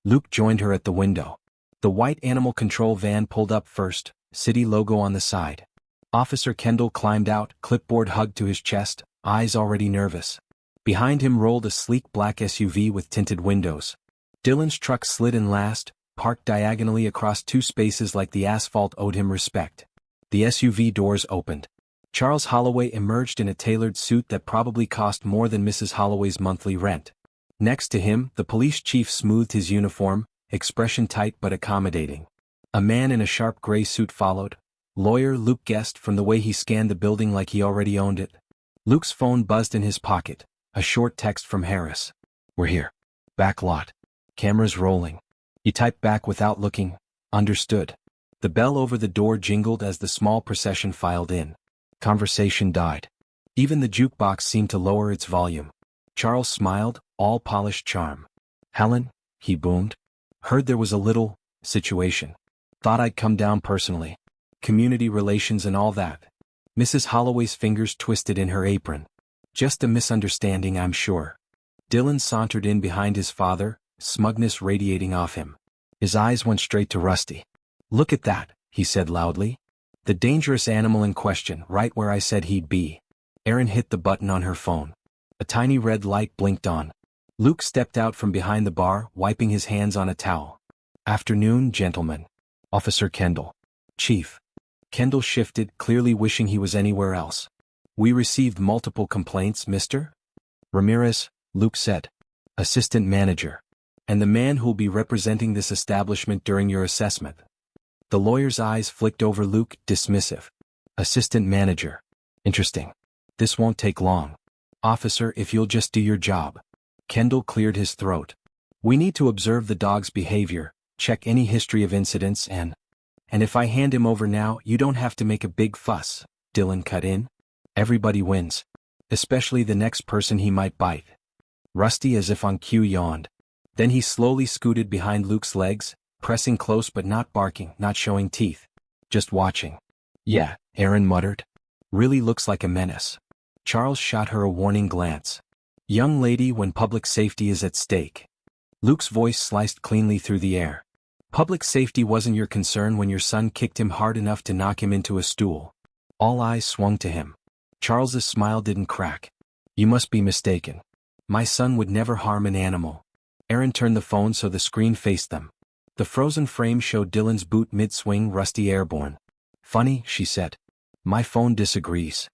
Speaker 1: Luke joined her at the window. The white animal control van pulled up first, city logo on the side. Officer Kendall climbed out, clipboard hugged to his chest, eyes already nervous. Behind him rolled a sleek black SUV with tinted windows. Dylan's truck slid in last, parked diagonally across two spaces like the asphalt owed him respect. The SUV doors opened. Charles Holloway emerged in a tailored suit that probably cost more than Mrs. Holloway's monthly rent. Next to him, the police chief smoothed his uniform, expression tight but accommodating. A man in a sharp gray suit followed. Lawyer Luke guessed from the way he scanned the building like he already owned it. Luke's phone buzzed in his pocket, a short text from Harris. "We're here. Back lot. Cameras rolling." He typed back without looking. "Understood." The bell over the door jingled as the small procession filed in. Conversation died. Even the jukebox seemed to lower its volume. Charles smiled, all polished charm. "Helen," he boomed. "Heard there was a little situation. Thought I'd come down personally. Community relations and all that." Mrs. Holloway's fingers twisted in her apron. "Just a misunderstanding, I'm sure." Dylan sauntered in behind his father, smugness radiating off him. His eyes went straight to Rusty. "Look at that," he said loudly. "The dangerous animal in question, right where I said he'd be." Erin hit the button on her phone. A tiny red light blinked on. Luke stepped out from behind the bar, wiping his hands on a towel. "Afternoon, gentlemen. Officer Kendall." "Chief." Kendall shifted, clearly wishing he was anywhere else. "We received multiple complaints, Mr. Ramirez," Luke said. "Assistant manager. And the man who'll be representing this establishment during your assessment." The lawyer's eyes flicked over Luke, dismissive. "Assistant manager. Interesting. This won't take long. Officer, if you'll just do your job." Kendall cleared his throat. "We need to observe the dog's behavior, check any history of incidents and if I hand him over now, you don't have to make a big fuss," Dylan cut in. "Everybody wins. Especially the next person he might bite." Rusty, as if on cue, yawned. Then he slowly scooted behind Luke's legs, pressing close but not barking, not showing teeth. "Just watching." "Yeah," Erin muttered. "Really looks like a menace." Charles shot her a warning glance. "Young lady, when public safety is at stake." Luke's voice sliced cleanly through the air. "Public safety wasn't your concern when your son kicked him hard enough to knock him into a stool." All eyes swung to him. Charles's smile didn't crack. "You must be mistaken. My son would never harm an animal." Erin turned the phone so the screen faced them. The frozen frame showed Dylan's boot mid-swing, Rusty airborne. "Funny," she said. "My phone disagrees."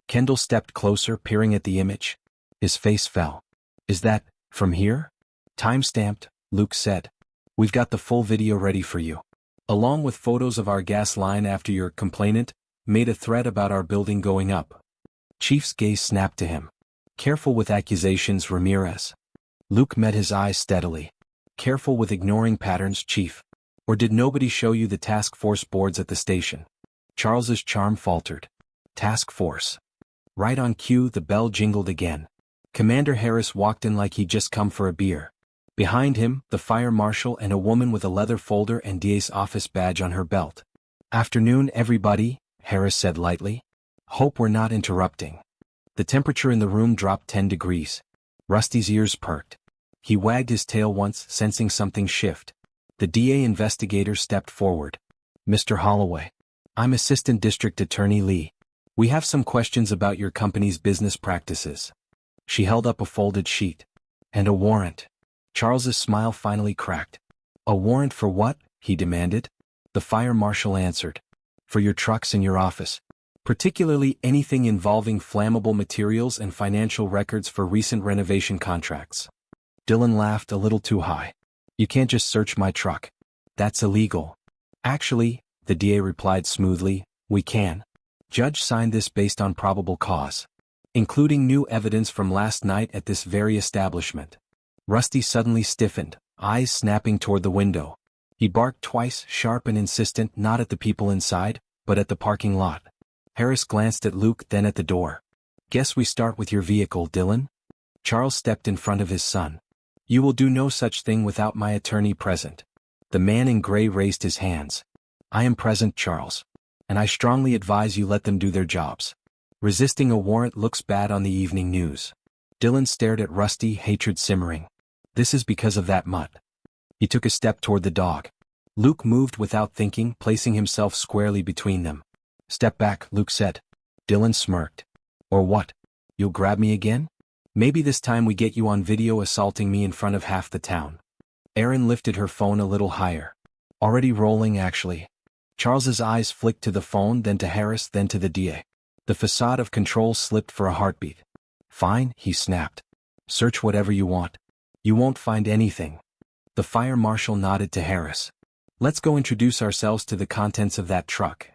Speaker 1: Kendall stepped closer, peering at the image. His face fell. "Is that from here?" "Time-stamped," Luke said. "We've got the full video ready for you. Along with photos of our gas line after your complainant made a threat about our building going up." Chief's gaze snapped to him. "Careful with accusations, Ramirez." Luke met his eyes steadily. "Careful with ignoring patterns, Chief. Or did nobody show you the task force boards at the station?" Charles's charm faltered. "Task force." Right on cue, the bell jingled again. Commander Harris walked in like he'd just come for a beer. Behind him, the fire marshal and a woman with a leather folder and DA's office badge on her belt. "Afternoon, everybody," Harris said lightly. "Hope we're not interrupting." The temperature in the room dropped 10 degrees. Rusty's ears perked. He wagged his tail once, sensing something shift. The DA investigator stepped forward. "Mr. Holloway. I'm Assistant District Attorney Lee. We have some questions about your company's business practices." She held up a folded sheet. "And a warrant." Charles's smile finally cracked. "A warrant for what?" he demanded. The fire marshal answered. "For your trucks in your office. Particularly anything involving flammable materials and financial records for recent renovation contracts." Dylan laughed a little too high. "You can't just search my truck. That's illegal." "Actually," the DA replied smoothly, "we can. Judge signed this based on probable cause. Including new evidence from last night at this very establishment." Rusty suddenly stiffened, eyes snapping toward the window. He barked twice, sharp and insistent, not at the people inside, but at the parking lot. Harris glanced at Luke, then at the door. "Guess we start with your vehicle, Dylan?" Charles stepped in front of his son. "You will do no such thing without my attorney present." The man in gray raised his hands. "I am present, Charles. And I strongly advise you let them do their jobs. Resisting a warrant looks bad on the evening news." Dylan stared at Rusty, hatred simmering. "This is because of that mutt." He took a step toward the dog. Luke moved without thinking, placing himself squarely between them. "Step back," Luke said. Dylan smirked. "Or what?" You'll grab me again? Maybe this time we get you on video assaulting me in front of half the town. Erin lifted her phone a little higher. Already rolling, actually. Charles's eyes flicked to the phone, then to Harris, then to the DA. The facade of control slipped for a heartbeat. Fine, he snapped. Search whatever you want. You won't find anything. The fire marshal nodded to Harris. Let's go introduce ourselves to the contents of that truck.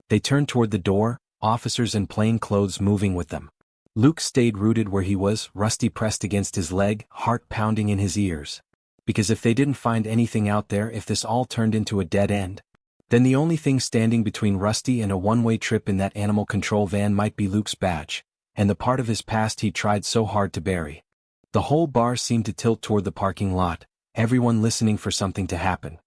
Speaker 1: They turned toward the door, officers in plain clothes moving with them. Luke stayed rooted where he was, Rusty pressed against his leg, heart pounding in his ears. Because if they didn't find anything out there, if this all turned into a dead end, then the only thing standing between Rusty and a one-way trip in that animal control van might be Luke's badge, and the part of his past he tried so hard to bury. The whole bar seemed to tilt toward the parking lot, everyone listening for something to happen.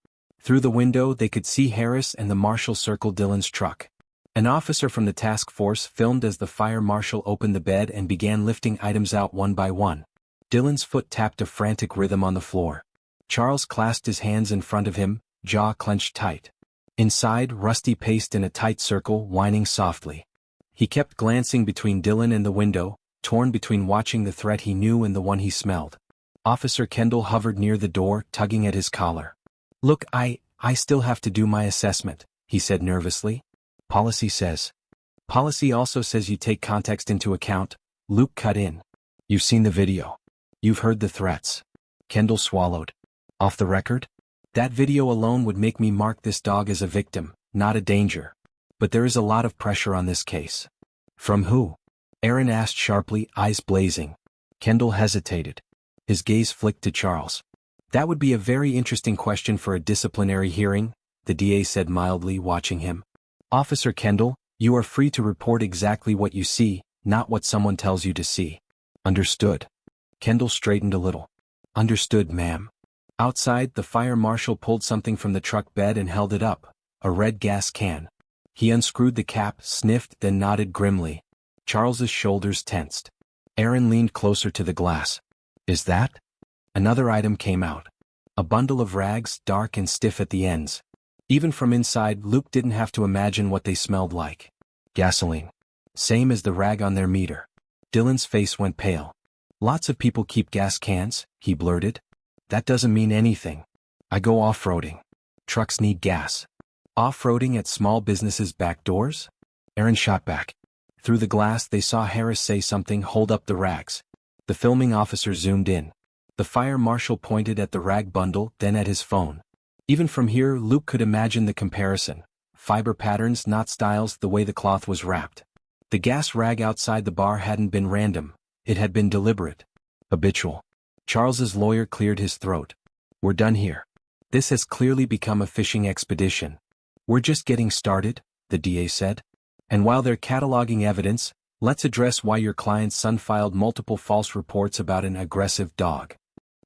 Speaker 1: Through the window they could see Harris and the marshal circle Dylan's truck. An officer from the task force filmed as the fire marshal opened the bed and began lifting items out one by one. Dylan's foot tapped a frantic rhythm on the floor. Charles clasped his hands in front of him, jaw clenched tight. Inside, Rusty paced in a tight circle, whining softly. He kept glancing between Dylan and the window, torn between watching the threat he knew and the one he smelled. Officer Kendall hovered near the door, tugging at his collar. Look, I still have to do my assessment, he said nervously. Policy says. Policy also says you take context into account, Luke cut in. You've seen the video. You've heard the threats. Kendall swallowed. Off the record? That video alone would make me mark this dog as a victim, not a danger. But there is a lot of pressure on this case. From who? Erin asked sharply, eyes blazing. Kendall hesitated. His gaze flicked to Charles. That would be a very interesting question for a disciplinary hearing, the DA said mildly, watching him. Officer Kendall, you are free to report exactly what you see, not what someone tells you to see. Understood. Kendall straightened a little. Understood, ma'am. Outside, the fire marshal pulled something from the truck bed and held it up, a red gas can. He unscrewed the cap, sniffed, then nodded grimly. Charles's shoulders tensed. Erin leaned closer to the glass. Is that? Another item came out. A bundle of rags, dark and stiff at the ends. Even from inside, Luke didn't have to imagine what they smelled like. Gasoline. Same as the rag on their meter. Dylan's face went pale. Lots of people keep gas cans, he blurted. That doesn't mean anything. I go off-roading. Trucks need gas. Off-roading at small businesses' back doors? Erin shot back. Through the glass they saw Harris say something, hold up the rags. The filming officer zoomed in. The fire marshal pointed at the rag bundle, then at his phone. Even from here, Luke could imagine the comparison. Fiber patterns, not styles, the way the cloth was wrapped. The gas rag outside the bar hadn't been random. It had been deliberate. Habitual. Charles's lawyer cleared his throat. We're done here. This has clearly become a fishing expedition. We're just getting started, the DA said. And while they're cataloging evidence, let's address why your client's son filed multiple false reports about an aggressive dog.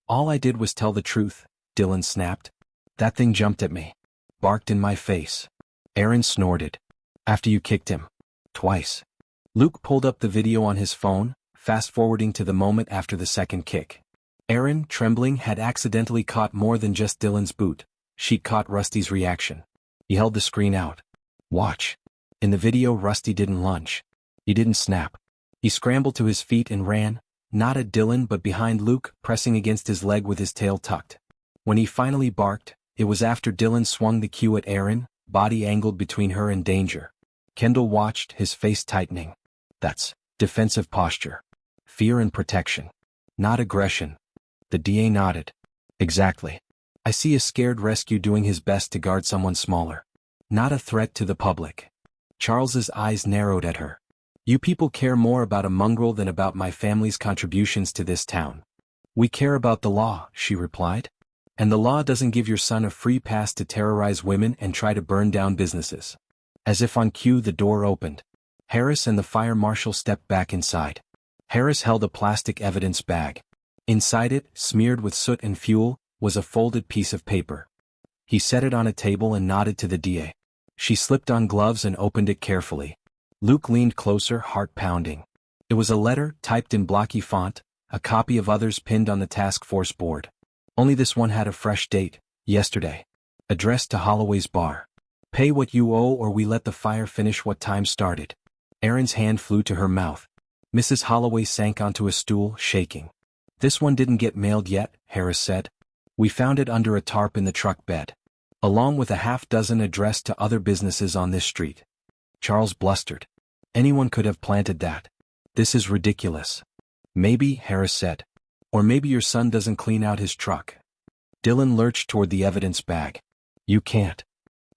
Speaker 1: All I did was tell the truth, Dylan snapped. That thing jumped at me. Barked in my face. Erin snorted. After you kicked him. Twice. Luke pulled up the video on his phone, fast-forwarding to the moment after the second kick. Erin, trembling, had accidentally caught more than just Dylan's boot. She'd caught Rusty's reaction. He held the screen out. Watch. In the video, Rusty didn't lunge. He didn't snap. He scrambled to his feet and ran, not at Dylan but behind Luke, pressing against his leg with his tail tucked. When he finally barked, it was after Dylan swung the cue at Erin, body angled between her and danger. Kendall watched, his face tightening. That's defensive posture. Fear and protection. Not aggression. The DA nodded. Exactly. I see a scared rescue doing his best to guard someone smaller. Not a threat to the public. Charles's eyes narrowed at her. You people care more about a mongrel than about my family's contributions to this town. We care about the law, she replied. And the law doesn't give your son a free pass to terrorize women and try to burn down businesses. As if on cue, the door opened. Harris and the fire marshal stepped back inside. Harris held a plastic evidence bag. Inside it, smeared with soot and fuel, was a folded piece of paper. He set it on a table and nodded to the DA. She slipped on gloves and opened it carefully. Luke leaned closer, heart pounding. It was a letter, typed in blocky font, a copy of others pinned on the task force board. Only this one had a fresh date, yesterday. Addressed to Holloway's bar. Pay what you owe or we let the fire finish what time started. Erin's hand flew to her mouth. Mrs. Holloway sank onto a stool, shaking. This one didn't get mailed yet, Harris said. We found it under a tarp in the truck bed, along with a half-dozen addressed to other businesses on this street. Charles blustered. Anyone could have planted that. This is ridiculous. Maybe, Harris said. Or maybe your son doesn't clean out his truck. Dylan lurched toward the evidence bag. You can't.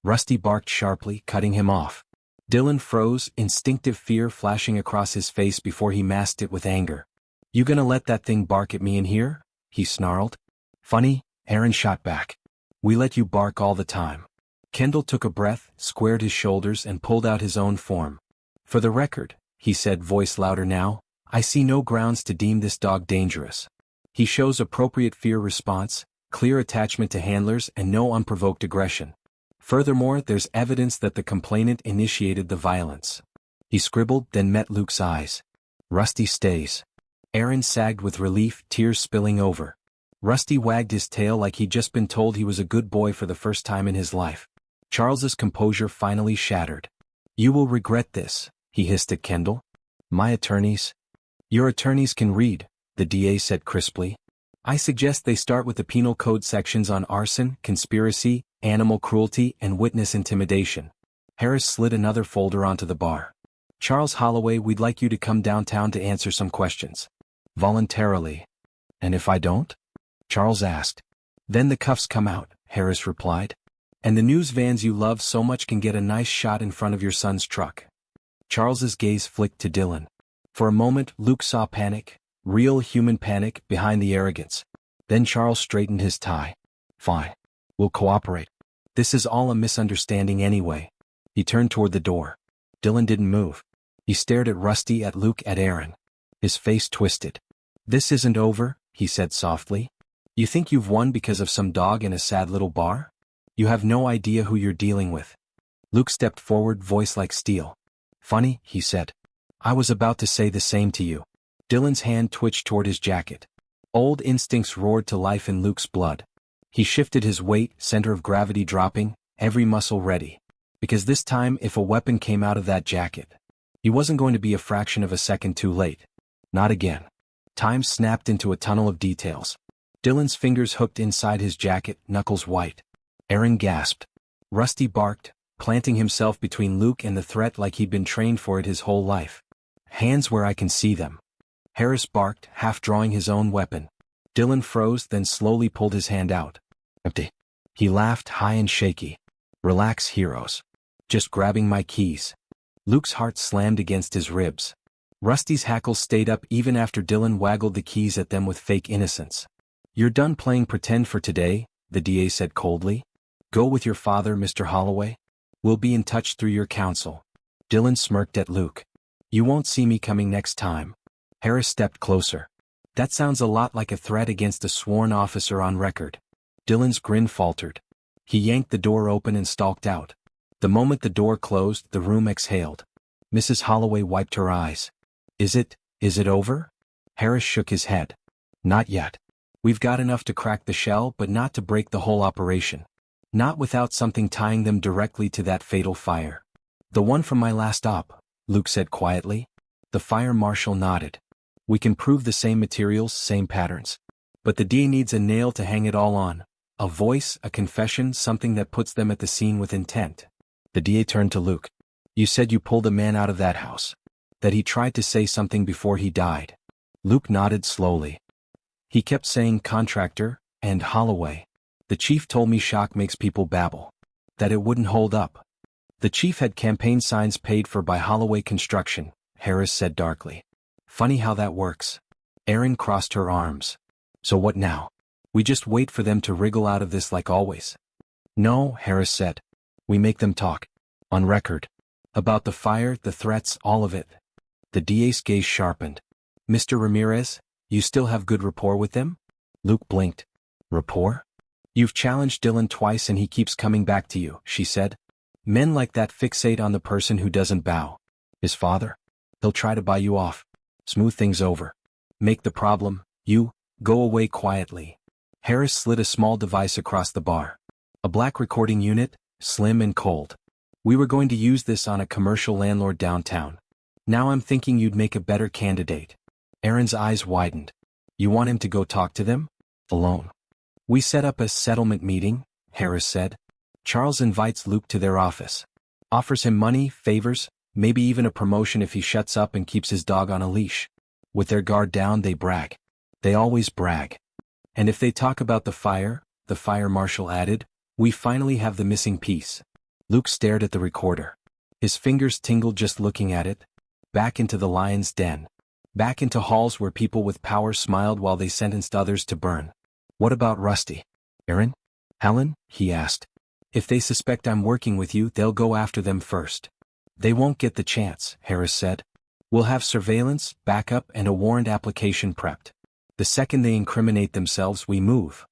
Speaker 1: Rusty barked sharply, cutting him off. Dylan froze, instinctive fear flashing across his face before he masked it with anger. You gonna let that thing bark at me in here? He snarled. Funny, Aaron shot back. We let you bark all the time. Kendall took a breath, squared his shoulders and pulled out his own form. For the record, he said, voice louder now, I see no grounds to deem this dog dangerous. He shows appropriate fear response, clear attachment to handlers and no unprovoked aggression. Furthermore, there's evidence that the complainant initiated the violence. He scribbled, then met Luke's eyes. Rusty stays. Aaron sagged with relief, tears spilling over. Rusty wagged his tail like he'd just been told he was a good boy for the first time in his life. Charles's composure finally shattered. You will regret this, he hissed at Kendall. My attorneys? Your attorneys can read, the DA said crisply. I suggest they start with the penal code sections on arson, conspiracy, animal cruelty, and witness intimidation. Harris slid another folder onto the bar. Charles Holloway, we'd like you to come downtown to answer some questions. Voluntarily. And if I don't? Charles asked. Then the cuffs come out, Harris replied. And the news vans you love so much can get a nice shot in front of your son's truck. Charles's gaze flicked to Dylan. For a moment, Luke saw panic, real human panic, behind the arrogance. Then Charles straightened his tie. Fine. We'll cooperate. This is all a misunderstanding anyway. He turned toward the door. Dylan didn't move. He stared at Rusty, at Luke, at Aaron. His face twisted. This isn't over, he said softly. You think you've won because of some dog in a sad little bar? You have no idea who you're dealing with. Luke stepped forward, voice like steel. Funny, he said. I was about to say the same to you. Dylan's hand twitched toward his jacket. Old instincts roared to life in Luke's blood. He shifted his weight, center of gravity dropping, every muscle ready. Because this time, if a weapon came out of that jacket, he wasn't going to be a fraction of a second too late. Not again. Time snapped into a tunnel of details. Dylan's fingers hooked inside his jacket, knuckles white. Aaron gasped. Rusty barked, planting himself between Luke and the threat like he'd been trained for it his whole life. Hands where I can see them. Harris barked, half drawing his own weapon. Dylan froze, then slowly pulled his hand out. Empty. He laughed, high and shaky. Relax, heroes. Just grabbing my keys. Luke's heart slammed against his ribs. Rusty's hackles stayed up even after Dylan waggled the keys at them with fake innocence. You're done playing pretend for today, the DA said coldly. Go with your father, Mr. Holloway. We'll be in touch through your counsel. Dylan smirked at Luke. You won't see me coming next time. Harris stepped closer. That sounds a lot like a threat against a sworn officer on record. Dylan's grin faltered. He yanked the door open and stalked out. The moment the door closed, the room exhaled. Mrs. Holloway wiped her eyes. Is it over? Harris shook his head. Not yet. We've got enough to crack the shell, but not to break the whole operation. Not without something tying them directly to that fatal fire. The one from my last op, Luke said quietly. The fire marshal nodded. We can prove the same materials, same patterns. But the DA needs a nail to hang it all on. A voice, a confession, something that puts them at the scene with intent. The DA turned to Luke. You said you pulled a man out of that house. That he tried to say something before he died. Luke nodded slowly. He kept saying contractor and Holloway. The chief told me shock makes people babble. That it wouldn't hold up. The chief had campaign signs paid for by Holloway Construction, Harris said darkly. Funny how that works. Erin crossed her arms. So what now? We just wait for them to wriggle out of this like always. No, Harris said. We make them talk. On record. About the fire, the threats, all of it. The DA's gaze sharpened. Mr. Ramirez, you still have good rapport with them? Luke blinked. Rapport? You've challenged Dylan twice and he keeps coming back to you, she said. Men like that fixate on the person who doesn't bow. His father? He'll try to buy you off. Smooth things over. Make the problem, you, go away quietly. Harris slid a small device across the bar. A black recording unit, slim and cold. We were going to use this on a commercial landlord downtown. Now I'm thinking you'd make a better candidate. Aaron's eyes widened. You want him to go talk to them? Alone. We set up a settlement meeting, Harris said. Charles invites Luke to their office. Offers him money, favors, maybe even a promotion if he shuts up and keeps his dog on a leash. With their guard down, they brag. They always brag. And if they talk about the fire marshal added, we finally have the missing piece. Luke stared at the recorder. His fingers tingled just looking at it. Back into the lion's den. Back into halls where people with power smiled while they sentenced others to burn. What about Rusty? Aaron? Helen? He asked. If they suspect I'm working with you, they'll go after them first. They won't get the chance, Harris said. We'll have surveillance, backup, and a warrant application prepped. The second they incriminate themselves, we move.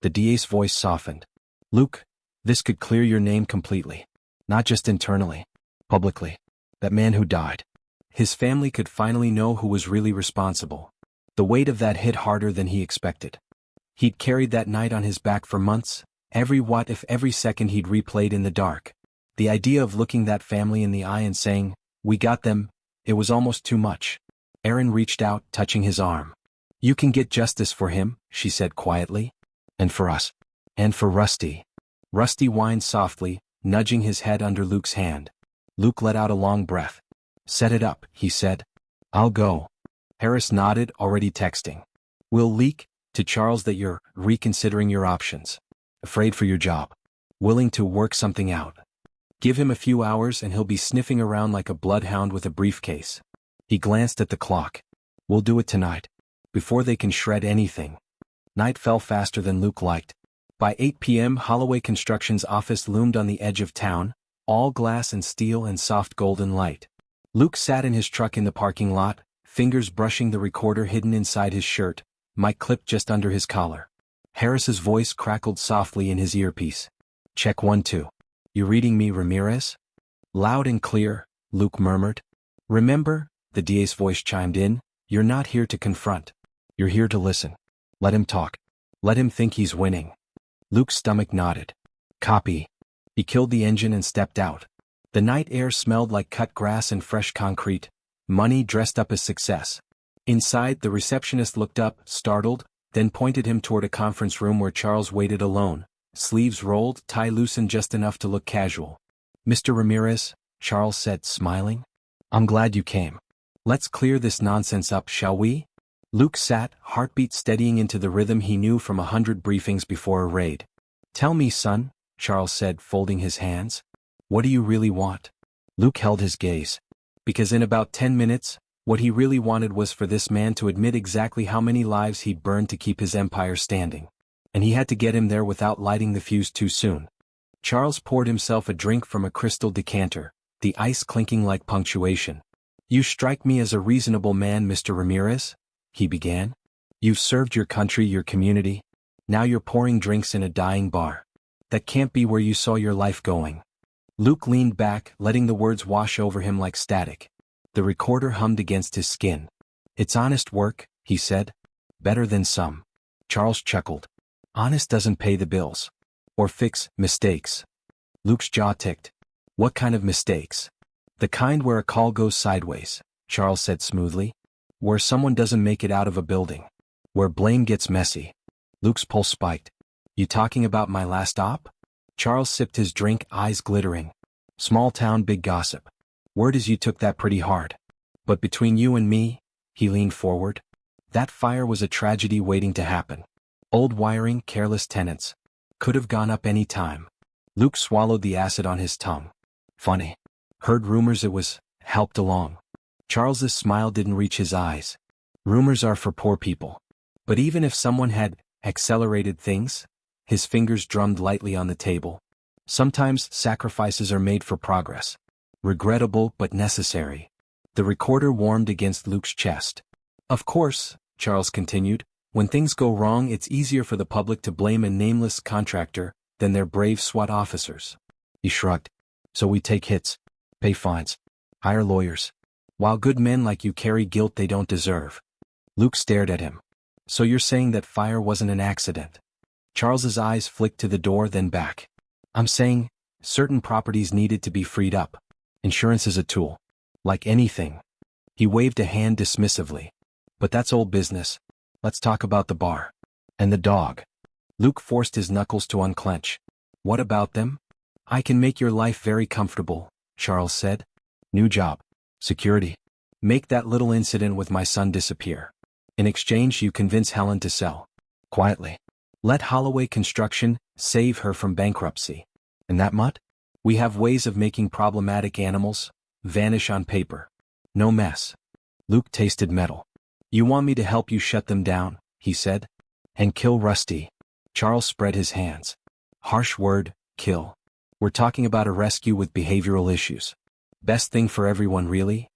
Speaker 1: The DA's voice softened. Luke, this could clear your name completely. Not just internally. Publicly. That man who died. His family could finally know who was really responsible. The weight of that hit harder than he expected. He'd carried that night on his back for months, every what if every second he'd replayed in the dark. The idea of looking that family in the eye and saying, we got them, it was almost too much. Aaron reached out, touching his arm. You can get justice for him, she said quietly. And for us. And for Rusty. Rusty whined softly, nudging his head under Luke's hand. Luke let out a long breath. Set it up, he said. I'll go. Harris nodded, already texting. We'll leak to Charles that you're reconsidering your options. Afraid for your job. Willing to work something out. Give him a few hours and he'll be sniffing around like a bloodhound with a briefcase. He glanced at the clock. We'll do it tonight. Before they can shred anything. Night fell faster than Luke liked. By 8 p.m. Holloway Construction's office loomed on the edge of town, all glass and steel and soft golden light. Luke sat in his truck in the parking lot, fingers brushing the recorder hidden inside his shirt, mic clipped just under his collar. Harris's voice crackled softly in his earpiece. Check 1 2. You reading me, Ramirez? Loud and clear, Luke murmured. Remember, the DA's voice chimed in, you're not here to confront. You're here to listen. Let him talk. Let him think he's winning. Luke's stomach nodded. Copy. He killed the engine and stepped out. The night air smelled like cut grass and fresh concrete. Money dressed up as success. Inside, the receptionist looked up, startled, then pointed him toward a conference room where Charles waited alone, sleeves rolled, tie loosened just enough to look casual. Mr. Ramirez, Charles said, smiling. I'm glad you came. Let's clear this nonsense up, shall we? Luke sat, heartbeat steadying into the rhythm he knew from 100 briefings before a raid. Tell me, son, Charles said, folding his hands. What do you really want? Luke held his gaze. Because in about 10 minutes, what he really wanted was for this man to admit exactly how many lives he'd burned to keep his empire standing. And he had to get him there without lighting the fuse too soon. Charles poured himself a drink from a crystal decanter, the ice clinking like punctuation. You strike me as a reasonable man, Mr. Ramirez, he began. You've served your country, your community. Now you're pouring drinks in a dying bar. That can't be where you saw your life going. Luke leaned back, letting the words wash over him like static. The recorder hummed against his skin. It's honest work, he said. Better than some. Charles chuckled. Honest doesn't pay the bills. Or fix mistakes. Luke's jaw ticked. What kind of mistakes? The kind where a call goes sideways, Charles said smoothly. Where someone doesn't make it out of a building. Where blame gets messy. Luke's pulse spiked. You talking about my last op? Charles sipped his drink, eyes glittering. Small town, big gossip. Word is you took that pretty hard. But between you and me, he leaned forward. That fire was a tragedy waiting to happen. Old wiring, careless tenants. Could have gone up any time. Luke swallowed the acid on his tongue. Funny. Heard rumors it was helped along. Charles's smile didn't reach his eyes. Rumors are for poor people. But even if someone had accelerated things, his fingers drummed lightly on the table. Sometimes sacrifices are made for progress. Regrettable but necessary. The recorder warmed against Luke's chest. Of course, Charles continued, when things go wrong it's easier for the public to blame a nameless contractor than their brave SWAT officers. He shrugged. So we take hits, pay fines, hire lawyers. While good men like you carry guilt they don't deserve. Luke stared at him. So you're saying that fire wasn't an accident? Charles's eyes flicked to the door then back. I'm saying, certain properties needed to be freed up. Insurance is a tool. Like anything, He waved a hand dismissively. But that's old business. Let's talk about the bar. And the dog. Luke forced his knuckles to unclench. What about them? I can make your life very comfortable, Charles said. New job. Security. Make that little incident with my son disappear. In exchange, you convince Helen to sell. Quietly. Let Holloway Construction save her from bankruptcy. And that mutt? We have ways of making problematic animals vanish on paper. No mess. Luke tasted metal. You want me to help you shut them down, he said. And kill Rusty. Charles spread his hands. Harsh word, kill. We're talking about a rescue with behavioral issues. Best thing for everyone, really?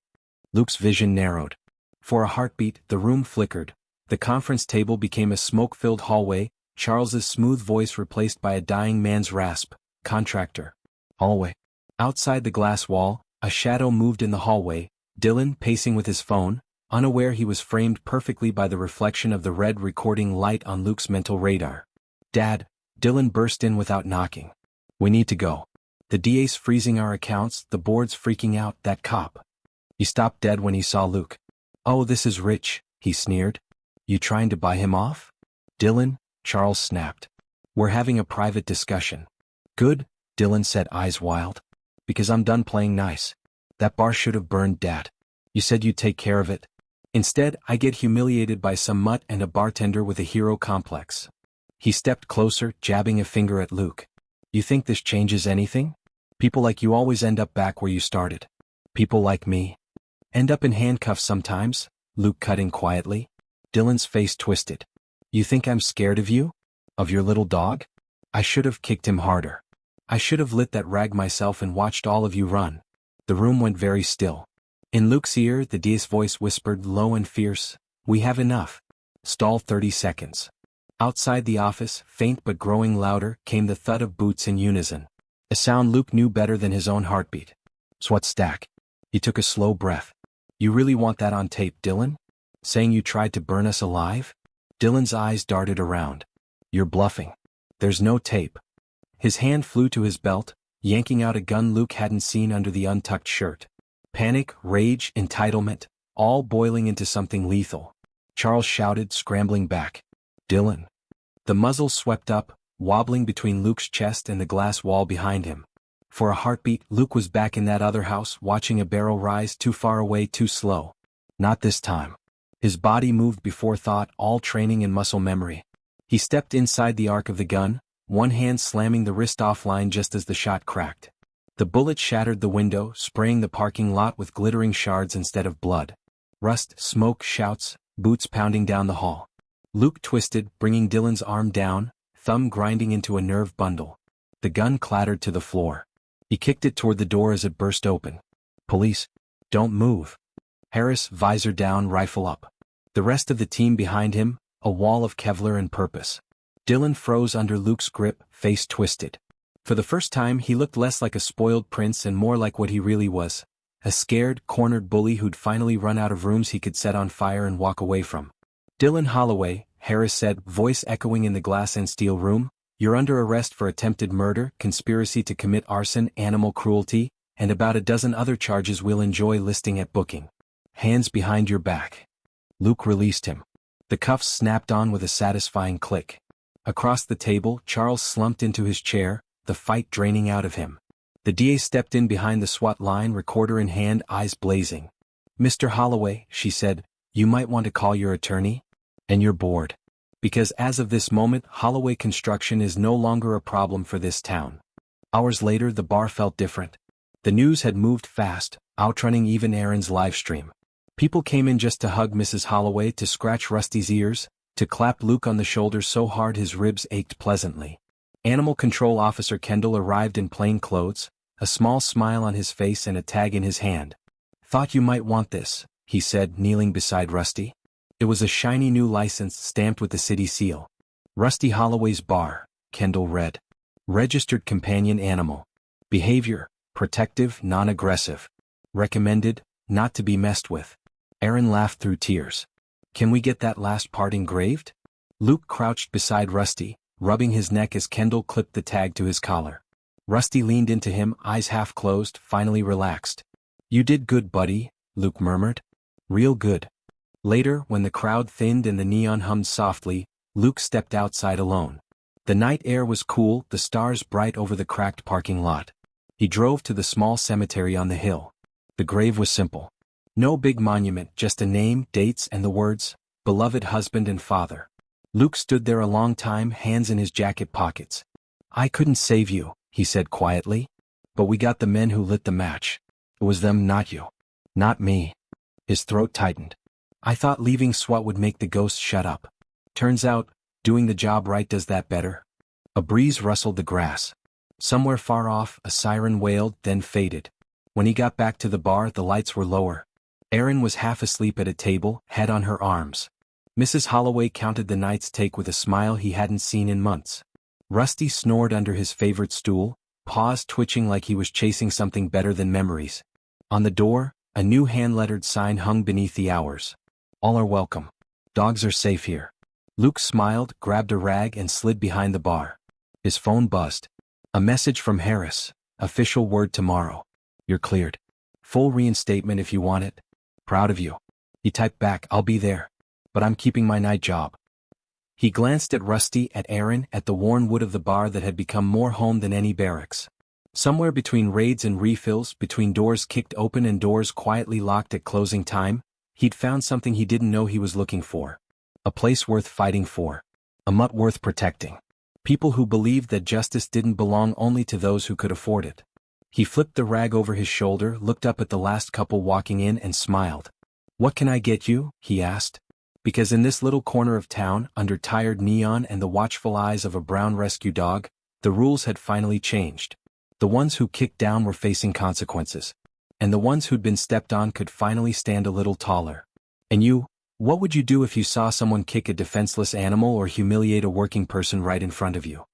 Speaker 1: Luke's vision narrowed. For a heartbeat, the room flickered. The conference table became a smoke-filled hallway, Charles's smooth voice replaced by a dying man's rasp. Contractor. Hallway. Outside the glass wall, a shadow moved in the hallway, Dylan pacing with his phone, unaware he was framed perfectly by the reflection of the red recording light on Luke's mental radar. Dad, Dylan burst in without knocking. We need to go. The DA's freezing our accounts, the board's freaking out, that cop. He stopped dead when he saw Luke. Oh, this is Rich, he sneered. You trying to buy him off? Dylan, Charles snapped. We're having a private discussion. Good, Dylan said, eyes wild. Because I'm done playing nice. That bar should have burned, Dad. You said you'd take care of it. Instead, I get humiliated by some mutt and a bartender with a hero complex. He stepped closer, jabbing a finger at Luke. You think this changes anything? People like you always end up back where you started. People like me end up in handcuffs sometimes, Luke cut in quietly. Dylan's face twisted. You think I'm scared of you? Of your little dog? I should have kicked him harder. I should have lit that rag myself and watched all of you run. The room went very still. In Luke's ear, the DA's voice whispered low and fierce, we have enough. Stall 30 seconds. Outside the office, faint but growing louder, came the thud of boots in unison. A sound Luke knew better than his own heartbeat. SWAT stack. He took a slow breath. You really want that on tape, Dylan? Saying you tried to burn us alive? Dylan's eyes darted around. You're bluffing. There's no tape. His hand flew to his belt, yanking out a gun Luke hadn't seen under the untucked shirt. Panic, rage, entitlement, all boiling into something lethal. Charles shouted, scrambling back. Dylan. The muzzle swept up, wobbling between Luke's chest and the glass wall behind him. For a heartbeat, Luke was back in that other house, watching a barrel rise too far away, too slow. Not this time. His body moved before thought, all training and muscle memory. He stepped inside the arc of the gun, one hand slamming the wrist offline just as the shot cracked. The bullet shattered the window, spraying the parking lot with glittering shards instead of blood. Rust, smoke, shouts, boots pounding down the hall. Luke twisted, bringing Dylan's arm down, thumb grinding into a nerve bundle. The gun clattered to the floor. He kicked it toward the door as it burst open. Police. Don't move. Harris, visor down, rifle up. The rest of the team behind him, a wall of Kevlar and purpose. Dylan froze under Luke's grip, face twisted. For the first time he looked less like a spoiled prince and more like what he really was. A scared, cornered bully who'd finally run out of rooms he could set on fire and walk away from. Dylan Holloway, Harris said, voice echoing in the glass and steel room, you're under arrest for attempted murder, conspiracy to commit arson, animal cruelty, and about a dozen other charges we'll enjoy listing at booking. Hands behind your back. Luke released him. The cuffs snapped on with a satisfying click. Across the table, Charles slumped into his chair, the fight draining out of him. The DA stepped in behind the SWAT line, recorder in hand, eyes blazing. Mr. Holloway, she said, you might want to call your attorney? And your board. Because as of this moment, Holloway Construction is no longer a problem for this town. Hours later, the bar felt different. The news had moved fast, outrunning even Aaron's livestream. People came in just to hug Mrs. Holloway, to scratch Rusty's ears, to clap Luke on the shoulder so hard his ribs ached pleasantly. Animal Control Officer Kendall arrived in plain clothes, a small smile on his face and a tag in his hand. Thought you might want this, he said, kneeling beside Rusty. It was a shiny new license stamped with the city seal. Rusty Holloway's Bar, Kendall read. Registered companion animal. Behavior, protective, non-aggressive. Recommended, not to be messed with. Aaron laughed through tears. Can we get that last part engraved? Luke crouched beside Rusty, rubbing his neck as Kendall clipped the tag to his collar. Rusty leaned into him, eyes half closed, finally relaxed. You did good, buddy, Luke murmured. Real good. Later, when the crowd thinned and the neon hummed softly, Luke stepped outside alone. The night air was cool, the stars bright over the cracked parking lot. He drove to the small cemetery on the hill. The grave was simple. No big monument, just a name, dates, and the words, "Beloved husband and father." Luke stood there a long time, hands in his jacket pockets. "I couldn't save you," he said quietly. "But we got the men who lit the match. It was them, not you." "Not me." His throat tightened. "I thought leaving SWAT would make the ghosts shut up. Turns out, doing the job right does that better." A breeze rustled the grass. Somewhere far off, a siren wailed, then faded. When he got back to the bar, the lights were lower. Erin was half asleep at a table, head on her arms. Mrs. Holloway counted the night's take with a smile he hadn't seen in months. Rusty snored under his favorite stool, paws twitching like he was chasing something better than memories. On the door, a new hand-lettered sign hung beneath the hours. "All are welcome. Dogs are safe here." Luke smiled, grabbed a rag and slid behind the bar. His phone buzzed. A message from Harris. "Official word tomorrow. You're cleared. Full reinstatement if you want it. Proud of you." He typed back, "I'll be there. But I'm keeping my night job." He glanced at Rusty, at Erin, at the worn wood of the bar that had become more home than any barracks. Somewhere between raids and refills, between doors kicked open and doors quietly locked at closing time, he'd found something he didn't know he was looking for. A place worth fighting for. A mutt worth protecting. People who believed that justice didn't belong only to those who could afford it. He flipped the rag over his shoulder, looked up at the last couple walking in and smiled. "What can I get you?" he asked. Because in this little corner of town, under tired neon and the watchful eyes of a brown rescue dog, the rules had finally changed. The ones who kicked down were facing consequences. And the ones who'd been stepped on could finally stand a little taller. "And you, what would you do if you saw someone kick a defenseless animal or humiliate a working person right in front of you?"